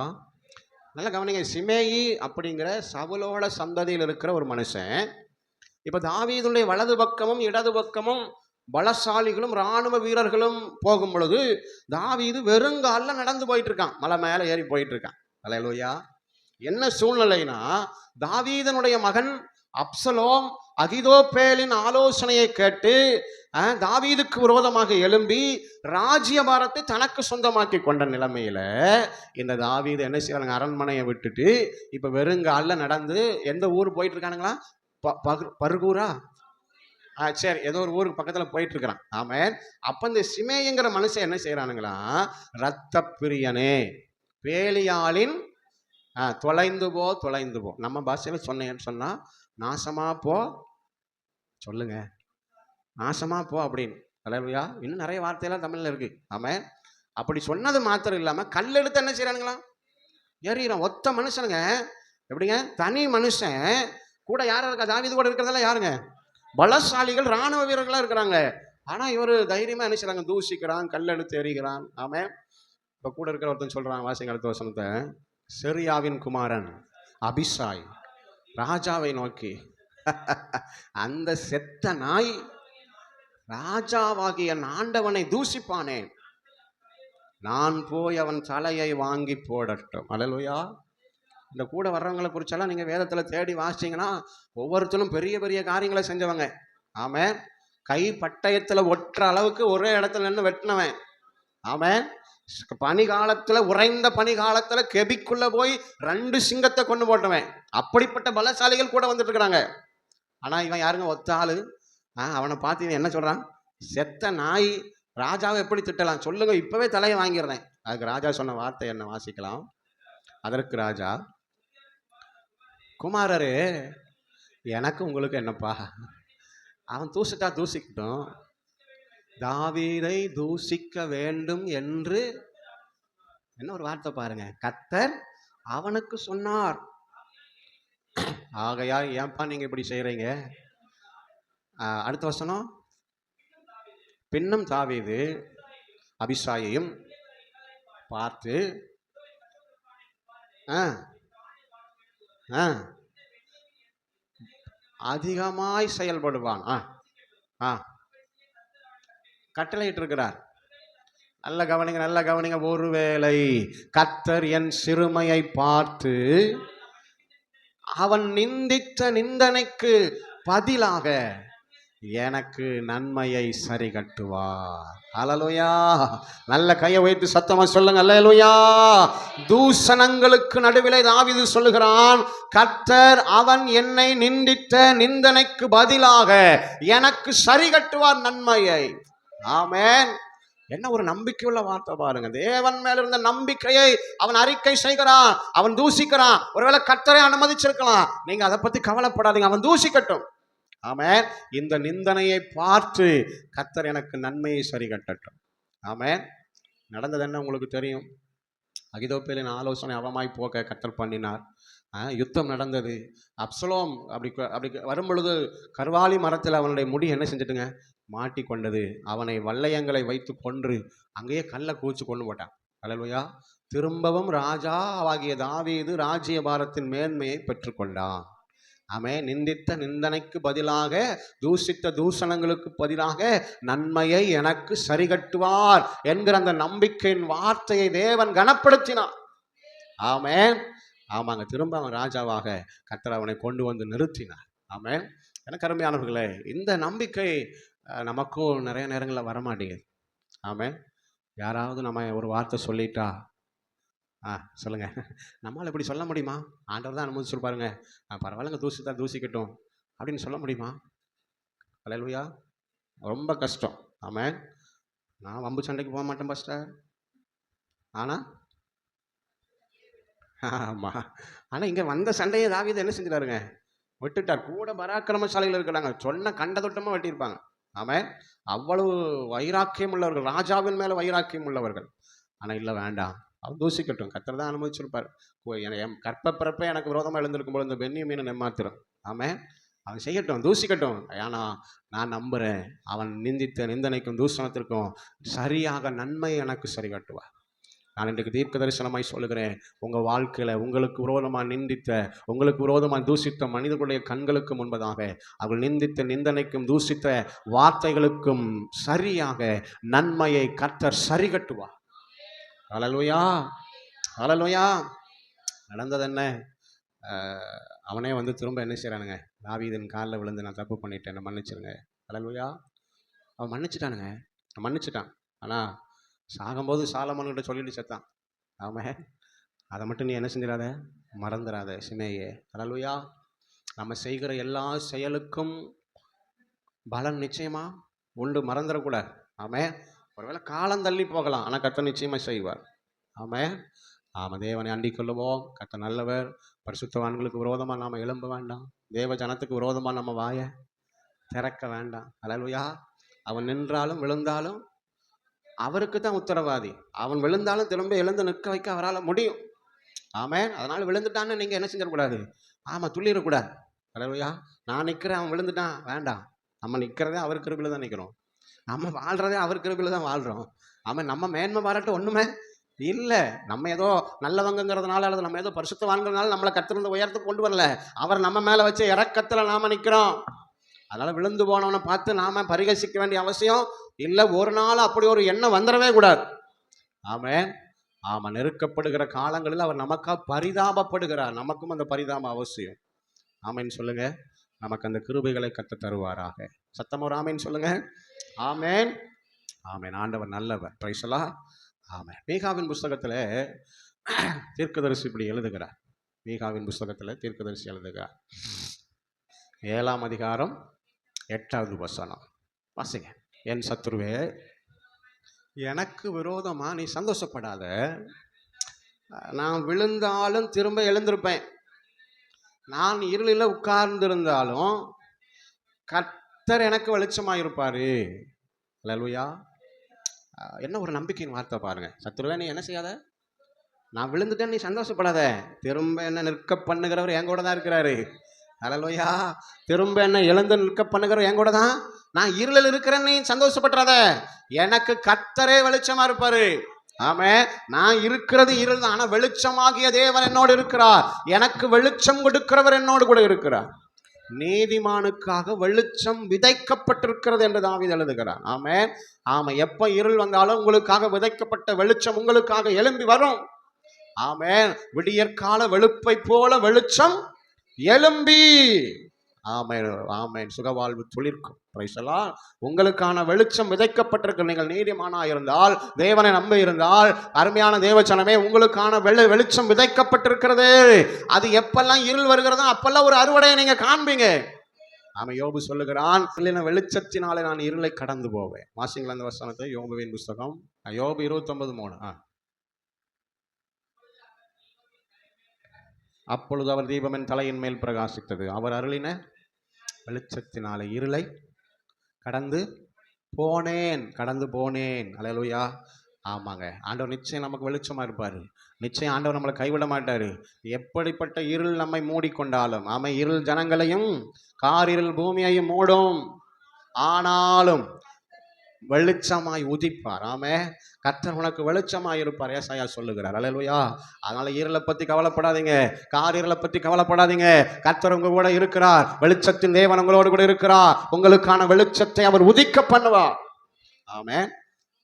நல்லா கவனிங்க. சிமேயி அப்படிங்கிற சவுலோட சந்ததியில் இருக்கிற ஒரு மனுஷன். இப்போ தாவீதுடைய வலது பக்கமும் இடது பக்கமும் பலசாலிகளும் இராணுவ வீரர்களும் போகும் பொழுது தாவீது வெறுங்காலில் நடந்து போயிட்டு இருக்கான், மலை மேலே ஏறி போயிட்டு இருக்கான். அல்லேலூயா. என்ன சூழ்நிலைனா, தாவீதனுடைய மகன் அப்சலோம் அகிதோப்பேலின் ஆலோசனையை கேட்டு தாவீதுக்கு விரோதமாக எழும்பி ராஜ்யபாரத்தை தனக்கு சொந்தமாக்கி கொண்ட நிலைமையில இந்த தாவீது என்ன செய்யறாங்க, அரண்மனையை விட்டுட்டு இப்ப வெறுங்காலில் நடந்து எந்த ஊர் போயிட்டு இருக்கானுங்களா, பர்கூரா, சரி, ஏதோ ஒரு ஊருக்கு பக்கத்தில் போயிட்டு இருக்கிறான். ஆமாம். அப்போ இந்த சிமேயிங்கிற மனுஷன் என்ன செய்யறானுங்களா, இரத்த பிரியனே, பேலியாளின் தொலைந்து போ தொலைந்து போ. நம்ம பாஷையில் சொன்னேன்னு சொன்னா நாசமா போ, சொல்லுங்க, நாசமா போ அப்படின்னு. அல்லேலூயா. இன்னும் நிறைய வார்த்தையெல்லாம் தமிழ்ல இருக்கு. ஆமாம். அப்படி சொன்னது மாத்திரம் இல்லாம கல் எடுத்து என்ன செய்யறானுங்களா, எறிகிறான். ஒத்த மனுஷனுங்க. எப்படிங்க, தனி மனுஷன் கூட யாரும் இருக்கா, தாவீது கூட இருக்கிறதெல்லாம் யாருங்க, பலசாலிகள் இராணுவ வீரர்களா இருக்கிறாங்க. ஆனா இவர் தைரியமா என்ன செய்றாங்க, தூசிக்கிறான், கல் எடுத்து எறிகிறான். ஆமாம். இப்ப கூட இருக்கிற ஒருத்தன் சொல்றான், வாசிங்க அடுத்த வசனத்தை. செரியாவின் குமாரன் அபிசாய் ராஜாவை நோக்கி, அந்த செத்த நாய் ராஜாவாகிய ஆண்டவனை தூசிப்பானேன், நான் போய் அவன் தலையை வாங்கி போடட்டும். அல்லேலூயா. இந்த கூட வர்றவங்களை குறிச்செல்லாம் நீங்கள் வேதத்தில் தேடி வாசிச்சிங்கன்னா ஒவ்வொருத்தரும் பெரிய பெரிய காரியங்களை செஞ்சவங்க. ஆமாம். கை பட்டயத்தில் ஒட்டுற அளவுக்கு ஒரே இடத்துல நின்று வெட்டினவன். ஆமாம். பனி காலத்தில், உறைந்த பனி காலத்தில் கெபிக்குள்ள போய் 2 சிங்கத்தை கொண்டு போட்டவன். அப்படிப்பட்ட பலசாலிகள் கூட வந்துட்டு இருக்கிறாங்க. ஆனால் இவன் யாருங்க, ஒத்த ஆளு. அவனை பார்த்து என்ன சொல்கிறான், செத்த நாய், ராஜாவை எப்படி திட்டலாம் சொல்லுங்க, இப்போவே தலையை வாங்கிடுறேன். அதுக்கு ராஜா சொன்ன வார்த்தை என்ன வாசிக்கலாம். அதற்கு ராஜா, குமாரரே, எனக்கு உங்களுக்கு என்னப்பா, அவன் தூசிட்டா தூசிக்கட்டும், தாவீதை தூசிக்க வேண்டும் என்று என்ன ஒரு வார்த்தை பாருங்க, கர்த்தர் அவனுக்கு சொன்னார். ஆகையா ஏன்பா நீங்க இப்படி செய்யறீங்க. அடுத்த வசனம். பின்னும் தாவீது அபிசாயையும் பார்த்து அதிகமாய் செயல்படுவான். கட்டளையிட்டு இருக்கிறார். நல்ல கவனிங்க, நல்ல கவனிங்க. ஒருவேளை கர்த்தர் என் சிறுமையை பார்த்து அவன் நிந்தித்த நிந்தனைக்கு பதிலாக எனக்கு நன்மையை சரி கட்டுவார். அல்லேலூயா. நல்ல கையை வைத்து சத்தமா சொல்லுங்க அல்லேலூயா. தூஷணங்களுக்கு நடுவிலே தாவீது சொல்லுகிறான், கர்த்தர் அவன் என்னை நிந்தித்த நிந்தனைக்கு பதிலாக எனக்கு சரி கட்டுவார் நன்மையை. ஆமென். என்ன ஒரு நம்பிக்கையுள்ள வார்த்தை பாருங்க. தேவன் மேல இருந்த நம்பிக்கையை அவன் அறிக்கை செய்கிறான், அவன் தூசிக்கிறான். ஒருவேளை கர்த்தரை அனுமதிச்சிருக்கலாம், நீங்க அதை பத்தி கவலைப்படாதீங்க, அவன் தூசிக்கட்டும். ஆமென். இந்த நிந்தனையை பார்த்து கர்த்தர் எனக்கு நன்மையை சரி கட்டட்டும். ஆமென். நடந்தது என்ன உங்களுக்கு தெரியும். அகிதோப்பேலின் ஆலோசனை அவமாய் போக கர்த்தர் பண்ணினார். யுத்தம் நடந்தது. அப்சலோம் அப்படி அப்படி வரும் பொழுது கர்வாலி மரத்தில் அவனுடைய முடி என்ன செஞ்சுட்டுங்க, மாட்டி கொண்டது. அவனை வல்லையங்களை வைத்து கொன்று அங்கேயே கல்லை கூச்சு கொண்டு போட்டான். அல்லேலூயா. திரும்பவும் ராஜாவாகிய தாவீது ராஜ்ய பாரத்தின் மேன்மையை பெற்றுக்கொண்டான். ஆமென். நிந்தித்த நிந்தனைக்கு பதிலாக, தூசித்த தூஷணங்களுக்கு பதிலாக நன்மையை எனக்கு சரிகட்டுவார் என்கிற அந்த நம்பிக்கையின் வார்த்தையை தேவன் கனப்படுத்தினார். ஆமென். ஆமாங்க. திரும்ப அவன் ராஜாவாக கர்த்தர் அவனை கொண்டு வந்து நிறுத்தினார். ஆமென். எனக்கு அருமையானவர்களே, இந்த நம்பிக்கை நமக்கும் நிறைய நேரங்களில் வரமாட்டேங்குது. ஆமென். யாராவது நம்ம ஒரு வார்த்தை சொல்லிட்டா, சொல்லுங்க, நம்மளால் இப்படி சொல்ல முடியுமா? ஆண்டவர் தான் அனுமதிச்சு பாருங்க, பரவாயில்லைங்க, தூசித்தா தூசிக்கட்டும் அப்படின்னு சொல்ல முடியுமா? அல்லேலூயா. ரொம்ப கஷ்டம். ஆமென். நான் வம்பு சண்டைக்கு போக மாட்டேன் பாஸ்டர். ஆனால் ஆமாம், ஆனால் இங்கே வந்த சண்டையை தாவீது என்ன செஞ்சிட்டாருங்க, விட்டுட்டார். கூட பராக்கிரமசாலிகள் இருக்கிறாங்க, சொன்ன கண்ட தொட்டமாக வெட்டியிருப்பாங்க. ஆமென். அவ்வளவு வைராக்கியம் உள்ளவர்கள், ராஜாவின் மேலே வைராக்கியம் உள்ளவர்கள். ஆனால் இல்லை, வேண்டாம், அவன் தூசிக்கட்டும், கர்த்தர் தான் அனுமதிச்சிருப்பார். என் கற்பப்பிறப்பே எனக்கு விரோதமாக எழுந்திருக்கும் போது இந்த பென்யமீனை ஏமாத்திரும். ஆமென். அவன் செய்யட்டும், தூசிக்கட்டும். ஏன்னா நான் நம்புகிறேன், அவன் நிந்தித்த நிந்தனைக்கும் தூஷணத்திற்கும் சரியாக நன்மை எனக்கு சரி கட்டுவார். நான் இன்றைக்கு தீர்க்க தரிசனமாய் சொல்லுகிறேன், உங்கள் வாழ்க்கையில் உங்களுக்கு விரோதமாக நிந்தித்த, உங்களுக்கு விரோதமாக தூசித்த மனிதர்களுடைய கண்களுக்கு முன்பதாக அவர்கள் நிந்தித்த நிந்தனைக்கும் தூசித்த வார்த்தைகளுக்கும் சரியாக நன்மையை கர்த்தர் சரி கட்டுவார். ஹல்லேலூயா. ஹல்லேலூயா. நடந்தது என்ன, அவனே வந்து திரும்ப என்ன செய்கிறானுங்க, தாவீதின் காலில் விழுந்து நான் தப்பு பண்ணிட்டேன், என்ன மன்னிச்சிருங்க. ஹல்லேலூயா. அவன் மன்னிச்சிட்டானுங்க, மன்னிச்சிட்டான். ஆனால் சாகும்போது சாலமோன்கிட்ட சொல்லிட்டு செத்தான். ஆமாம். அதை மட்டும் நீ என்ன செஞ்சிடாத, மறந்துடாத சிமையே. ஹல்லேலூயா. நம்ம செய்கிற எல்லா செயலுக்கும் பலன் நிச்சயமா உண்டு, மறந்துடக்கூடாது. ஆமாம். ஒருவேளை காலம் தள்ளி போகலாம், ஆனால் கர்த்தர் நிச்சயமாக செய்வார். ஆமாம். ஆமாம். தேவனை அண்டிக் கொள்ளுவோம். கர்த்தர் நல்லவர். பரிசுத்தவான்களுக்கு விரோதமாக நாம் எழும்ப வேண்டாம், தேவ ஜனத்துக்கு விரோதமாக நம்ம வாயை திறக்க வேண்டாம். ஹல்லேலூயா. அவன் நின்றாலும் விழுந்தாலும் அவருக்கு தான் உத்தரவாதி. அவன் விழுந்தாலும் திரும்ப எழுந்து நிற்க வைக்க அவரால் முடியும். ஆமென். அதனால் விழுந்துட்டான்னு நீங்கள் என்ன செஞ்சிடக்கூடாது, ஆமாம், துள்ளிடக்கூடாது. ஹல்லேலூயா. நான் நிற்கிறேன், அவன் விழுந்துட்டான், வேண்டாம். நம்ம நிற்கிறதே அவர் கிருபையில் தான் நிற்கிறோம், நம்ம வாழ்கிறதே அவர் கிருபையில் தான் வாழ்கிறோம். ஆமாம். நம்ம மேன்மை பாராட்ட ஒன்றுமே இல்லை. நம்ம ஏதோ நல்லவங்கிறதுனால அல்லது நம்ம ஏதோ பரிசுத்தவான்கிறதுனால நம்மளை கர்த்தர் உயரத்துக்கு கொண்டு வரல. அவர் நம்ம மேலே வச்ச இறக்கத்தில் நாம் நிற்கிறோம். அதனால் விழுந்து போனவனை பார்த்து நாம் பரிகசிக்க வேண்டிய அவசியம் இல்லை. ஒரு நாள் அப்படி ஒரு எண்ணம் வந்துடவே கூடாது. ஆமென். ஆமாம். நெருக்கப்படுகிற காலங்களில் அவர் நமக்காக பரிதாபப்படுகிறார், நமக்கும் அந்த பரிதாபம் அவசியம். ஆமென் சொல்லுங்க. நமக்கு அந்த கிருபைகளை கர்த்தர் தருவாராக. சத்தம் ஒரு ஆமென் சொல்லுங்க. ஆமென். ஆமென். ஆண்டவர் நல்லவர். Price the lord. ஆமென். மீகாவின் புஸ்தகத்தில் தீர்க்கதரிசி இப்படி எழுதுகிறார். மீகாவின் புஸ்தகத்தில் தீர்க்கதரிசி எழுதுகிறார். 7ஆம் அதிகாரம் 8வது வசனம் வாசிங்க. என் சத்துருவே, எனக்கு விரோதமாக நீ சந்தோஷப்படாத. நான் விழுந்தாலும் திரும்ப எழுந்திருப்பேன், நான் இருளில் உட்கார்ந்திருந்தாலும் கர்த்தர் எனக்கு வெளிச்சமாக இருப்பார். ஹல்லேலூயா. என்ன ஒரு நம்பிக்கையின் வார்த்தை பாருங்க. சத்துருவே, நீ என்ன செய்யாத, நான் விழுந்துட்டேன், நீ சந்தோஷப்படாத, திரும்ப என்ன நிற்க பண்ணுகிறவர் என் கூட தான் இருக்கிறாரு. ஹல்லேலூயா. திரும்ப என்ன எழுந்து நிற்க பண்ணுகிறவர் என் கூட தான். நான் இருளில் இருக்கிறேன்னு நீ சந்தோஷப்படாத, எனக்கு கர்த்தரே வெளிச்சமா இருப்பாரு. ஆமென். நான் இருக்கிறது இருள் தான், ஆனால் வெளிச்சமாகிய தேவன் என்னோடு இருக்கிறார். எனக்கு வெளிச்சம் கொடுக்கிறவர் என்னோடு கூட இருக்கிறார். நீதிமானுக்காக வெளிச்சம் விதைக்கப்பட்டிருக்கிறது என்று தாவீது எழுதுகிறார். ஆமென். ஆமாம். எப்போ இருள் வந்தாலும் உங்களுக்காக விதைக்கப்பட்ட வெளிச்சம் உங்களுக்காக எழும்பி வரும். ஆமென். விடியற்கால வெளுப்பை போல வெளிச்சம் எழும்பி, ஆமென், ஆமென், சுகவாழ்வு துளிர்க்கும். Price the Lord. உங்களுக்கான வெளிச்சம் விதைக்கப்பட்டிருக்கு. நீங்கள் நீதிமானாக இருந்தால், தேவனை நம்பி இருந்தால், அருமையான தேவச்சனமே, உங்களுக்கான வெளிச்சம் விதைக்கப்பட்டிருக்கிறது. அது எப்பெல்லாம் இருள் வருகிறதோ அப்பெல்லாம் ஒரு அறுவடையை நீங்க காண்பீங்க. ஆமாம், யோபு சொல்லுகிறான், இல்லைன்னா வெளிச்சத்தினாலே நான் இருளை கடந்து போவேன். வாசிங்களா அந்த வசனத்தை, யோபுவின் புஸ்தகம் யோபு 29:3. அப்பொழுது அவர் தீபம் என் தலையின் மேல் பிரகாசித்தது, அவர் அருளின வெளிச்சத்தினாலே இருளை கடந்து போனேன். அல்லேலூயா. ஆமாங்க, ஆண்டவர் நிச்சயம் நமக்கு வெளிச்சமாக இருப்பார். நிச்சயம் ஆண்டவர் நம்மளை கைவிட மாட்டார். எப்படிப்பட்ட இருள் நம்மை மூடிக்கொண்டாலும், இருள் ஜனங்களையும் காரிருள் பூமியையும் மூடும், ஆனாலும் வெளிச்சமாய் உதிப்பார். கர்த்தர் உனக்கு வெளிச்சமாய் இருப்பார், ஏசாயா சொல்லுகிறார். அல்லேலூயா. அதனால இருளை பற்றி கவலைப்படாதீங்க, காரிருளை பற்றி கவலைப்படாதீங்க. கர்த்தர் உங்க கூட இருக்கிறார். வெளிச்சத்தின் தேவன் உங்களோடு கூட இருக்கிறார். உங்களுக்கான வெளிச்சத்தை அவர் உதிக்க பண்ணுவார்.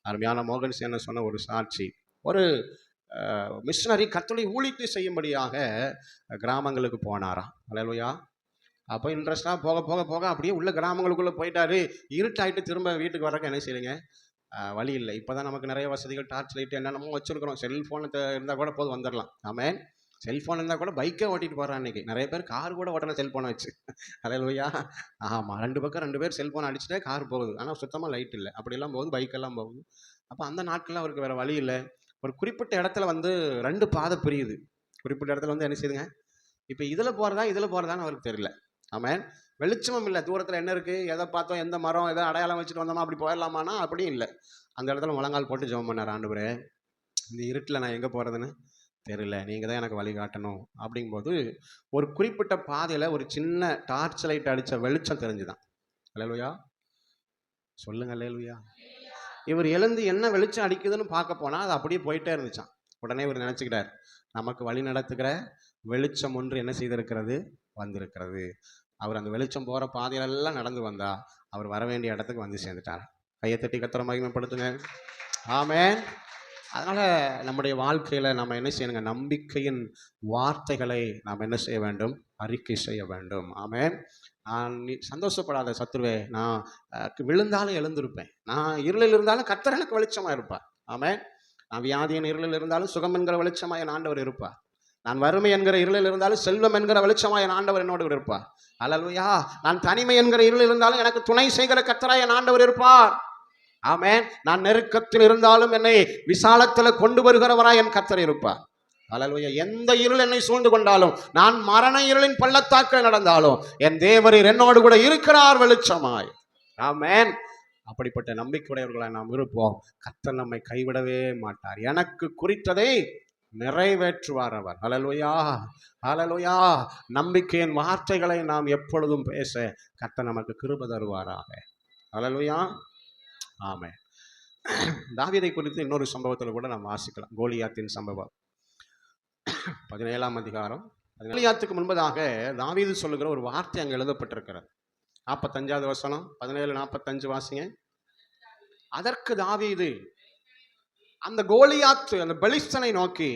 அருமையான மோகன் சேன சொன்ன ஒரு சாட்சி, ஒரு மிஷனரி கர்த்தருடைய ஊழியத்தை செய்யும்படியாக கிராமங்களுக்கு போனாராம். அல்லேலூயா. அப்போ இன்ட்ரெஸ்டாக போக போக போக அப்படியே உள்ள கிராமங்களுக்குள்ளே போயிட்டாரு. இருட்டாயிட்டு திரும்ப வீட்டுக்கு வரக்கு என்ன செய்யுங்க, வழி இல்லை. இப்போ தான் நமக்கு நிறைய வசதிகள், டார்ச் லைட்டு என்னென்னமோ வச்சுருக்கிறோம். செல்ஃபோன் இருந்தால் கூட போதும், வந்துடலாம். செல்ஃபோன் இருந்தால் கூட பைக்கே ஓட்டிகிட்டு போகிறான் இன்றைக்கி. நிறைய பேர் கார் கூட ஓட்டணும் செல்ஃபோனை வச்சு. அல்லேலூயா. ஆமாம், ரெண்டு பேர் செல்ஃபோன் அடிச்சுட்டே கார் போகுது, ஆனால் சுத்தமாக லைட் இல்லை. அப்படியெல்லாம் போகுது, பைக்கெல்லாம் போகுது. அப்போ அந்த நாட்களில் அவருக்கு வேறு வழி இல்லை. ஒரு குறிப்பிட்ட இடத்துல 2 பாதை பிரியுது. குறிப்பிட்ட இடத்துல என்ன செய்யுதுங்க, இப்போ இதில் போகிறதான்னு அவருக்கு தெரியல. வெளிச்சமும் இல்லை. தூரத்தில் என்ன இருக்குது, எதை பார்த்தோம், எந்த மரம், எதை அடையாளம் வச்சுட்டு வந்தோமா, அப்படி போயிடலாமான்னா அப்படியும் இல்லை. அந்த இடத்துல முழங்கால் போட்டு ஜெபம் பண்ணார். ஆண்டவரே, இந்த இருட்டில் நான் எங்கே போகிறதுன்னு தெரியல, நீங்கள் தான் எனக்கு வழிகாட்டணும். அப்படிங்கும்போது ஒரு குறிப்பிட்ட பாதையில் ஒரு சின்ன டார்ச் லைட் அடித்த வெளிச்சம் தெரிஞ்சுதான். அல்லேலூயா. சொல்லுங்க அல்லேலூயா. இவர் எழுந்து என்ன வெளிச்சம் அடிக்குதுன்னு பார்க்க போனால் அது அப்படியே போயிட்டே இருந்துச்சான். உடனே இவர் நினச்சிக்கிட்டார், நமக்கு வழி நடத்துகிற வெளிச்சம் ஒன்று என்ன செய்திருக்கிறது, வந்திருக்கிறது. அவர் அந்த வெளிச்சம் போகிற பாதையிலெல்லாம் நடந்து வந்தா அவர் வர வேண்டிய இடத்துக்கு வந்து சேர்ந்துட்டார். கையை தட்டி கர்த்தரை மகிமைப்படுத்துங்க. ஆமென். அதனால் நம்முடைய வாழ்க்கையில் நம்ம என்ன செய்யணுங்க, நம்பிக்கையின் வார்த்தைகளை நாம் என்ன செய்ய வேண்டும், அறிக்கை செய்ய வேண்டும். ஆமென். நீ சந்தோஷப்படாத சத்துருவே, நான் விழுந்தாலும் எழுந்திருப்பேன், நான் இருளில் இருந்தாலும் கர்த்தர் எனக்கு வெளிச்சமாக இருப்பார். ஆமென். நான் வியாதியின் இருளில் இருந்தாலும் சுகம் என்கிற வெளிச்சமாக என் ஆண்டவர் இருப்பார். நான் வறுமை என்கிற இருளில் இருந்தாலும் செல்வம் என்கிற வெளிச்சமாக என் ஆண்டவர் என்னோடு இருப்பார். அல்லேலூயா. நான் தனிமை என்கிற இருளில் இருந்தாலும் எனக்கு துணை செய்கிற கர்த்தராய் என் ஆண்டவர் இருப்பார். ஆமென். நான் நெருக்கத்தில் இருந்தாலும் என்னை விசாலத்தில் கொண்டு வருகிறவராய் என் கர்த்தர் இருப்பார். அல்லேலூயா. எந்த இருள் என்னை சூழ்ந்து கொண்டாலும், நான் மரண இருளின் பள்ளத்தாக்கில் நடந்தாலும் என் தேவரீர் என்னோடு கூட இருக்கிறார் வெளிச்சமாய். ஆமென். அப்படிப்பட்ட நம்பிக்கையுடையவர்களாய் நாம் இருப்போம். கர்த்தர் நம்மை கைவிடவே மாட்டார். எனக்கு குறித்ததை நிறைவேற்றுவார் அவர். அல்லேலூயா. அல்லேலூயா. நம்பிக்கையின் வார்த்தைகளை நாம் எப்பொழுதும் பேச கர்த்தர் நமக்கு கிருபை தருவாராக. அல்லேலூயா. ஆமென். தாவீதை குறித்து இன்னொரு சம்பவத்தில் கூட நாம் வாசிக்கலாம். கோலியாத்தின் சம்பவம் 17ஆம் அதிகாரம். கோலியாத்துக்கு முன்பதாக தாவீது சொல்லுகிற ஒரு வார்த்தை அங்கே எழுதப்பட்டிருக்கிறது. 45வது வசனம், 17:45 வாசிங்க. அதற்கு தாவீது அந்த கோலியாத்து, அந்த பெலிஸ்தனை நோக்கி,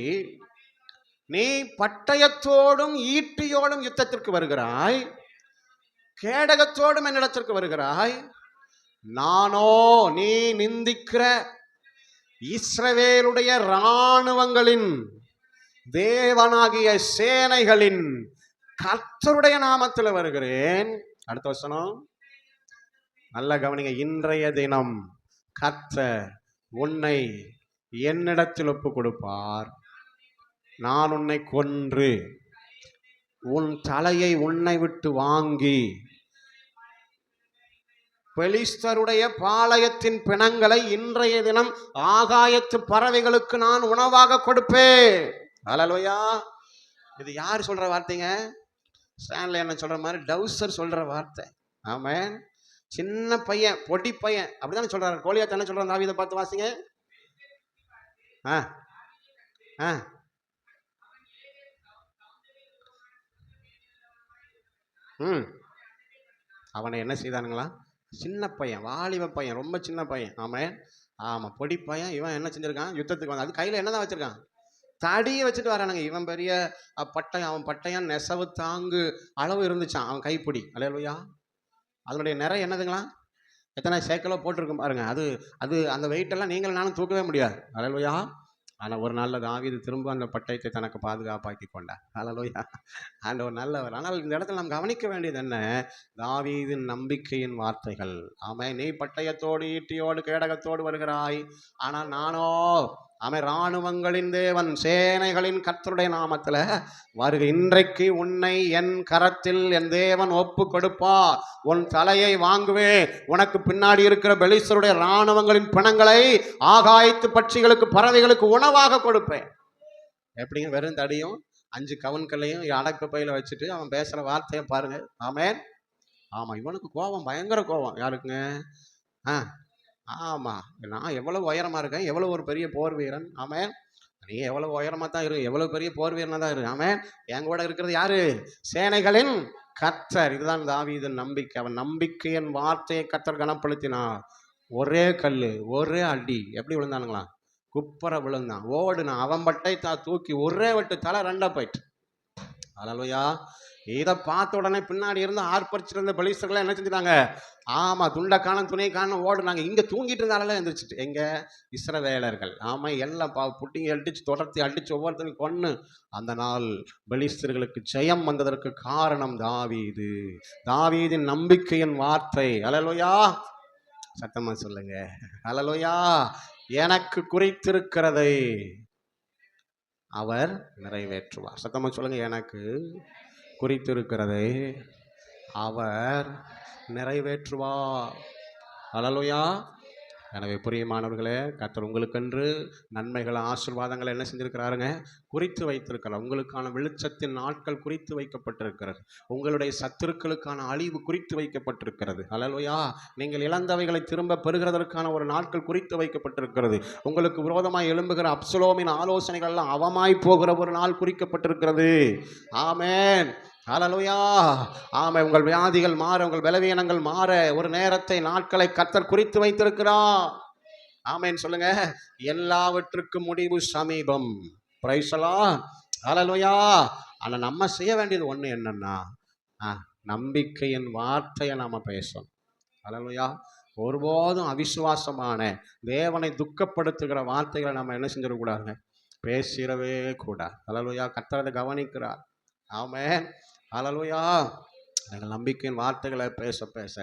நீ பட்டயத்தோடும் ஈட்டியோடும் யுத்தத்திற்கு வருகிறாய், கேடகத்தோடும் என்னிடத்திற்கு வருகிறாய், நானோ நீ நிந்திக்கிற இஸ்ரவேலுடைய இராணுவங்களின் தேவனாகிய சேனைகளின் கர்த்தருடைய நாமத்தில் வருகிறேன். அடுத்த வசனம் நல்ல கவனிங்க. இன்றைய தினம் கர்த்தர் உன்னை என்னிடத்தில் ஒப்பு கொடுப்பார். நான் உன்னை கொன்று உன் தலையை உன்னை விட்டு வாங்கி பெலிஸ்தருடைய பாளையத்தின் பிணங்களை இன்றைய தினம் ஆகாயத்து பறவைகளுக்கு நான் உணவாக கொடுப்பேன். அல்லேலூயா. இது யார் சொல்ற வார்த்தைங்க? ஸ்டான்லி என்ன சொல்ற மாதிரி டவுசர் சொல்ற வார்த்தை. ஆமென். சின்ன பையன், பொடி பையன், அப்படித்தானே சொல்றாரு. கோலியாத் என்ன சொல்றாரு? தாவீதை பார்த்து வாசிங்க. அவனை என்ன செய்தானுங்களா? சின்ன பையன், வாலிப பையன், ரொம்ப சின்ன பையன். ஆமாம், பொடி பையன். இவன் என்ன செஞ்சிருக்கான்? யுத்தத்துக்கு வந்து அது கையில் என்னதான் வச்சிருக்கான்? தடியை வச்சுட்டு வரானுங்க. இவன் பெரிய பட்டயம், அவன் பட்டயம் நெசவு தாங்கு அளவு இருந்துச்சான் அவன் கைப்பிடி. அல்லேலூயா. அதனுடைய நிறை என்னதுங்களா? எத்தனை சேக்கலோ போட்டிருக்கும் பாருங்க. அது அது அந்த வெயிட்டெல்லாம் நீங்களும் நானும் தூக்கவே முடியாது. அல்லேலூயா. ஆனால் ஒரு நாளில் தாவீது திரும்ப அந்த பட்டயத்தை தனக்கு பாதுகாப்பாக்கி கொண்டார். ஹல்லேலூயா. ஆண்டவர் நல்லவர். ஆனால் இந்த இடத்துல நாம் கவனிக்க வேண்டியது என்ன? தாவீதின் நம்பிக்கையின் வார்த்தைகள். ஆமென். நீ பட்டயத்தோடு ஈட்டியோடு கேடகத்தோடு வருகிறாய், ஆனால் நானோ ஆமென் இராணுவங்களின் தேவன் சேனைகளின் கர்த்தருடைய நாமத்தில் வருக. இன்றைக்கு உன்னை என் கரத்தில் என் தேவன் ஒப்பு கொடுப்பார். உன் தலையை வாங்குவேன். உனக்கு பின்னாடி இருக்கிற பெலிஸ்தருடைய இராணுவங்களின் பிணங்களை ஆகாயத்து பட்சிகளுக்கு பறவைகளுக்கு உணவாக கொடுப்பேன். எப்படிங்க? வெறும் தடியும் 5 கவன்கல்லையும் அடக்க பையில வச்சுட்டு அவன் பேசுற வார்த்தையை பாருங்க. ஆமென். ஆமா, இவனுக்கு கோபம், பயங்கர கோபம். யாருக்குங்க? ஆமா, நான் எவ்வளவு உயரமா இருக்கேன், எவ்வளவு ஒரு பெரிய போர் வீரன். ஆமென். நீ எவ்வளவு உயரமா தான் இரு, எவ்வளவு பெரிய போர் வீரனா தான் இரு. ஆமென். என் கூட இருக்கிறது யாரு? சேனைகளின் கர்த்தர். இதுதான் தாவீதின் நம்பிக்கை. அவன் நம்பிக்கையின் வார்த்தையை கர்த்தர் கனப்படுத்தினார். ஒரே கல்லு, ஒரே அடி. எப்படி விழுந்தானுங்களா? குப்பர விழுந்தான், ஓடுனான். அவன் பட்டை தூக்கி ஒரே வெட்டு தலை 2 போயிட்டு. ஹல்லேலூயா. இதை பார்த்த உடனே பின்னாடி இருந்து ஆர்ப்பரிச்சிருந்த பெலிஸ்தர்கள் என்ன செஞ்சுட்டாங்க? ஆமா, துண்டை காணும் துணியை காணும் ஓடுனாங்க. இங்க தூங்கிட்டு இருந்தாலும் எழுந்திரிச்சிட்டு எங்க இஸ்ரவேலர்கள் ஆமா எல்லாம் புட்டிங்க அடிச்சு தொடர்த்தி அடிச்சு ஒவ்வொருத்தரையும் கொன்னு அந்த நாள் பெலிஸ்தர்களுக்கு ஜெயம் வந்ததற்கு காரணம் தாவீது. தாவீதின் நம்பிக்கையின் வார்த்தை. ஹல்லேலூயா. சத்தமா சொல்லுங்க. ஹல்லேலூயா. எனக்கு குறித்திருக்கிறதை அவர் நிறைவேற்றுவார். சத்தமா சொல்லுங்க. எனக்கு குறித்திருக்கிறதை அவர் நிறைவேற்றுவார். ஹல்லேலூயா. எனவே பிரியமானவர்களே, கர்த்தர் உங்களுக்கென்று நன்மைகளை ஆசீர்வாதங்களை என்ன செஞ்சிருக்கிறாருங்க? குறித்து வைத்திருக்கிறார். உங்களுக்கான வெளிச்சத்தின் நாட்கள் குறித்து வைக்கப்பட்டிருக்கிறது. உங்களுடைய சத்துருக்களுக்கான அழிவு குறித்து வைக்கப்பட்டிருக்கிறது. ஹல்லேலூயா. நீங்கள் இழந்தவைகளை திரும்ப பெறுகிறதற்கான ஒரு நாட்கள் குறித்து வைக்கப்பட்டிருக்கிறது. உங்களுக்கு விரோதமாய் எழும்புகிற அப்சலோமின் ஆலோசனைகள் எல்லாம் அவமாய் போகிற ஒரு நாள் குறிக்கப்பட்டிருக்கிறது. ஆமென். ஹல்லேலூயா. ஆமென். உங்கள் வியாதிகள் மாற, உங்கள் பலவீனங்கள் மாற ஒரு நேரத்தை நாட்களை கர்த்தர் குறித்து வைத்திருக்கிறார். ஆமென் சொல்லுங்க. எல்லாவற்றுக்கும் முடிவு சமீபம். Praise the lord. ஹல்லேலூயா. ஆனா நம்ம செய்ய வேண்டியது ஒண்ணு என்னன்னா, நம்பிக்கையின் வார்த்தையை நாம பேசணும். ஹல்லேலூயா. ஒருபோதும் அவிசுவாசமான தேவனை துக்கப்படுத்துகிற வார்த்தைகளை நம்ம என்ன செஞ்சிடக்கூடாதுங்க? பேசிடவே கூடாது. ஹல்லேலூயா. கர்த்தர் அதை கவனிக்கிறார். ஆமென். ஹல்லேலூயா. நீங்கள் நம்பிக்கையின் வார்த்தைகளை பேச பேச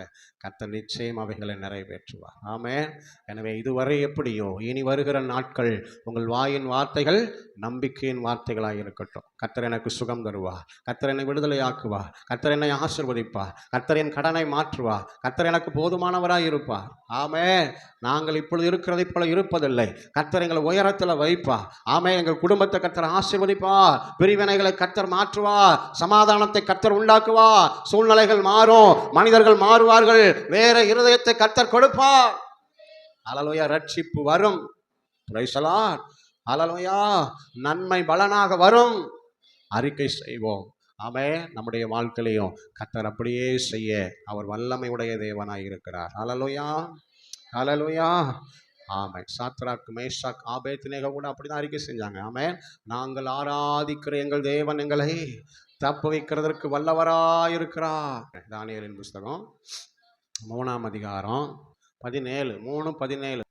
கர்த்தர் நிச்சயம் அவைகளை நிறைவேற்றுவார். ஆமென். எனவே இதுவரை எப்படியோ இனி வருகிற நாட்கள் உங்கள் வாயின் வார்த்தைகள் நம்பிக்கையின் வார்த்தைகளாக இருக்கட்டும். கர்த்தர் எனக்கு சுகம் தருவார், கர்த்தர் என்னை விடுதலையாக்குவார், கர்த்தர் என்னை ஆசீர்வதிப்பார், கர்த்தர் என் கடனை மாற்றுவார், கர்த்தர் எனக்கு போதுமானவராய் இருப்பார். ஆமென். நாங்கள் இப்பொழுது இருக்கிறதை போல இருப்பதில்லை. கர்த்தர் எங்களை உயரத்தில் வைப்பார். ஆமென். எங்கள் குடும்பத்தை கர்த்தர் ஆசீர்வதிப்பார், பிரிவினைகளை கர்த்தர் மாற்றுவார், சமாதானத்தை கர்த்தர் உண்டாக்குவார். சூழ்நிலைகள் மாறும், மனிதர்கள் மாறுவார்கள், வேற இருதயத்தை கர்த்தர் கொடுப்பார். ஹல்லேலூயா. ரட்சிப்பு வரும். Praise the lord. ஹல்லேலூயா. நன்மை பலனாக வரும். அறிக்கை செய்வோம். ஆமென். நம்முடைய வாழ்க்கையிலையும் கர்த்தர் அப்படியே செய்ய அவர் வல்லமை உடைய தேவனாய் இருக்கிறார். ஹல்லேலூயா. ஹல்லேலூயா. ஆமென். சாத்ராக், மேஷாக், ஆபேத்நேகோ கூட அப்படிதான் அறிக்கை செஞ்சாங்க. ஆமென். நாங்கள் ஆராதிக்கிற எங்கள் தேவன் எங்களை தப்பு வைக்கிறதற்கு வல்லவராயிருக்கிறார். தானியேலின் புஸ்தகம் 3ஆம் அதிகாரம் 17, 3:17.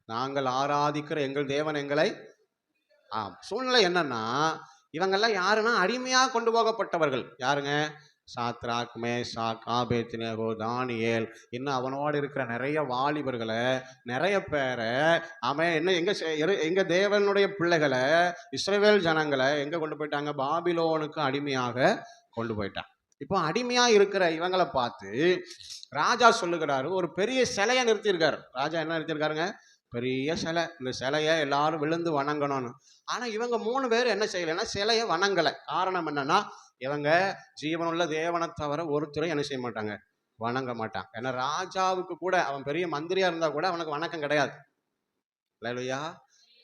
நாங்கள் ஆராதிக்கிற எங்கள் தேவன் எங்களை சூழ்நிலை என்னன்னா, இவங்கெல்லாம் யாருன்னா அடிமையாக கொண்டு போகப்பட்டவர்கள். யாருங்க? சாத்ராக், மேஷாக், ஆபேத்நேகோ, தானியேல், இன்னும் அவனோடு இருக்கிற நிறைய வாலிபர்களை, நிறைய பேரை அவன் என்ன எங்க தேவனுடைய பிள்ளைகளை, இஸ்ரவேல் ஜனங்களை எங்க கொண்டு போயிட்டாங்க? பாபிலோனுக்கு அடிமையாக கொண்டு போயிட்டான். இப்போ அடிமையா இருக்கிற இவங்களை பார்த்து ராஜா சொல்லுகிறாரு, ஒரு பெரிய சிலையை நிறுத்தியிருக்காரு. ராஜா என்ன நிறுத்தியிருக்காருங்க? பெரிய சிலை. இந்த சிலையை எல்லாரும் விழுந்து வணங்கணும்னு. ஆனா இவங்க 3 பேர் என்ன செய்யலைன்னா சிலையை வணங்கலை. காரணம் என்னன்னா, இவங்க ஜீவனுள்ள தேவனை தவிர ஒருத்தரை என்ன செய்ய மாட்டாங்க? வணங்க மாட்டாங்க. ஏன்னா ராஜாவுக்கு கூட, அவன் பெரிய மந்திரியா இருந்தா கூட அவனுக்கு வணக்கம் கிடையாது. அல்லேலூயா.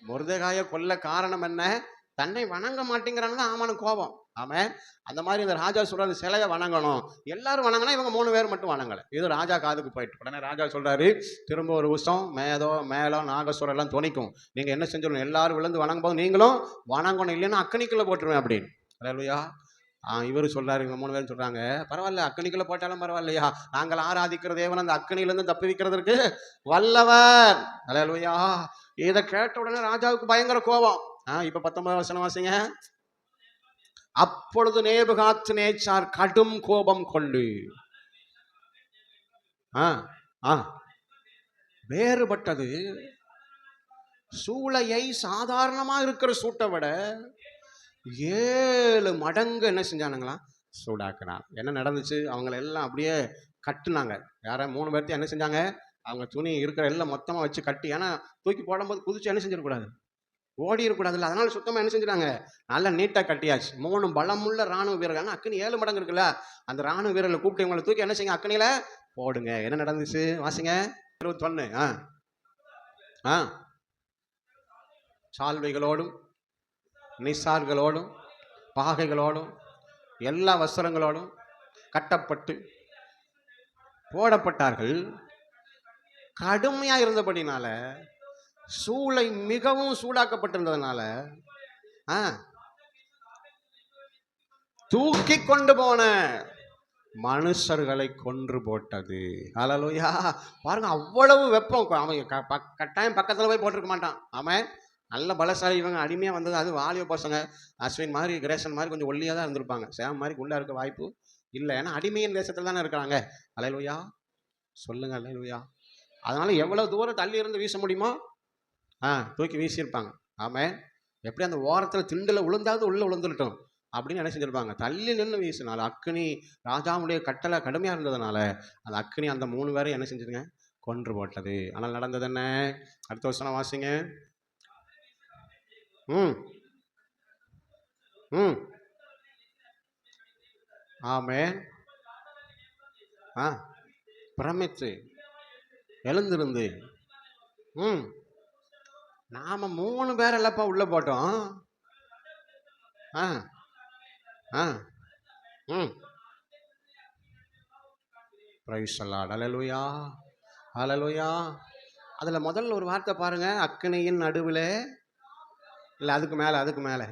மொர்தெகாயை கொல்ல காரணம் என்ன? தன்னை வணங்க மாட்டேங்கிறான்னு தான் ஆமானு கோபம். ஆமென். அந்த மாதிரி இந்த ராஜா சொல்றாரு, சிலையை வணங்கணும். எல்லாரும் வணங்கினா இவங்க 3 பேர் மட்டும் வணங்கலை. இது ராஜா காதுக்கு போயிட்டு உடனே ராஜா சொல்றாரு, திரும்ப ஒரு உஷம் மேலம் நாகஸ்வரம் எல்லாம் துணிக்கும். நீங்க என்ன செஞ்சிடணும்? எல்லாரும் விழுந்து வணங்கும் போது நீங்களும் வணங்கணும், இல்லைன்னா அக்கனிக்குள்ள போட்டுருவேன் அப்படின்னு. அல்லேலூயா. இவர் சொல்றாரு, இவங்க 3 பேரும் சொல்றாங்க, பரவாயில்ல அக்கனிக்குள்ள போட்டாலும் பரவாயில்லையா, நாங்கள் ஆராதிக்கிற தேவன் அந்த அக்கனியிலிருந்து தப்புவிக்கிறதற்கு வல்லவர். அல்லேலூயா. இதை கேட்ட உடனே ராஜாவுக்கு பயங்கர கோபம். இப்ப 19 வசனம் வாசிங்க. அப்பொழுது நேபுகாத்நேச்சார் கடும் கோபம் கொண்டு வேறுபட்டது சூளையை சாதாரணமா இருக்கிற சூட்டை விட 7 மடங்கு என்ன செஞ்சானுங்களா, சூடாக்குனான். என்ன நடந்துச்சு, அவங்கள எல்லாம் அப்படியே கட்டுனாங்க. யார 3 பேர்த்தையும் என்ன செஞ்சாங்க, அவங்க துணி இருக்கிற எல்லாம் மொத்தமா வச்சு கட்டி, ஏன்னா தூக்கி போடும்போது குதிச்சு என்ன செஞ்சிடக்கூடாது, ஓடி இருக்கக்கூடாதுல்ல, அதனால சுத்தமா என்ன செஞ்சிட்டாங்க, நல்லா நீட்டா கட்டியாச்சு. 3 பலமுள்ள ராணுவ வீரர்கள், அக்கனி 7 மடங்கு இருக்குல்ல, அந்த ராணுவ வீரர்களை கூப்பிட்டு இவங்களை தூக்கி என்ன செய்யுங்க, அக்கனியில போடுங்க. என்ன நடந்துச்சு வாசிங்க. 21. சால்வைகளோடும் நிசார்களோடும் பாகைகளோடும் எல்லா வஸ்திரங்களோடும் கட்டப்பட்டு போடப்பட்டார்கள். கடுமையா இருந்தபடினால, சூளை மிகவும் சூடாக்கப்பட்டிருந்ததுனால தூக்கி கொண்டு போன மனுஷர்களை கொன்று போட்டது. ஹல்லேலூயா. பாருங்க, அவ்வளவு வெப்பம். அவன் கட்டாயம் பக்கத்துல போய் போட்டிருக்க மாட்டான். அவன் நல்ல பலசாலி. இவங்க அடிமையா வந்தது, அது வாலிப பசங்க. அஸ்வின் மாதிரி கிரேசன் மாதிரி கொஞ்சம் ஒல்லியா தான் இருந்திருப்பாங்க. சேம் மாதிரி குண்டா இருக்க வாய்ப்பு இல்லை, ஏன்னா அடிமையின் தேசத்துல தானே இருக்கிறாங்க. ஹல்லேலூயா சொல்லுங்க. ஹல்லேலூயா. அதனால எவ்வளவு தூரம் தள்ளி இருந்து வீச முடியுமோ தூக்கி வீசியிருப்பாங்க. ஆமாம். எப்படி அந்த ஓரத்துல திண்டுல விழுந்தாவது உள்ள விழுந்துட்டோம் அப்படின்னு என்ன செஞ்சிருப்பாங்க, தள்ளி நின்று வீசினால அக்கினி ராஜாவுடைய கட்டளை கடுமையா இருந்ததுனால அந்த அக்கினி அந்த 3 பேரையும் என்ன செஞ்சுதுங்க, கொன்று போட்டது. ஆனால் நடந்தது என்ன, அடுத்த வருஷம் வாசிங்க. ஆமென். பிரமித்து எழுந்திருந்து நாம 3 பேர் இல்லப்பா உள்ள போட்டோம். Praise the lord. Hallelujah. Hallelujah. அதுல முதல்ல ஒரு வார்த்தை பாருங்க, அக்கினியின் நடுவில், இல்ல அதுக்கு மேல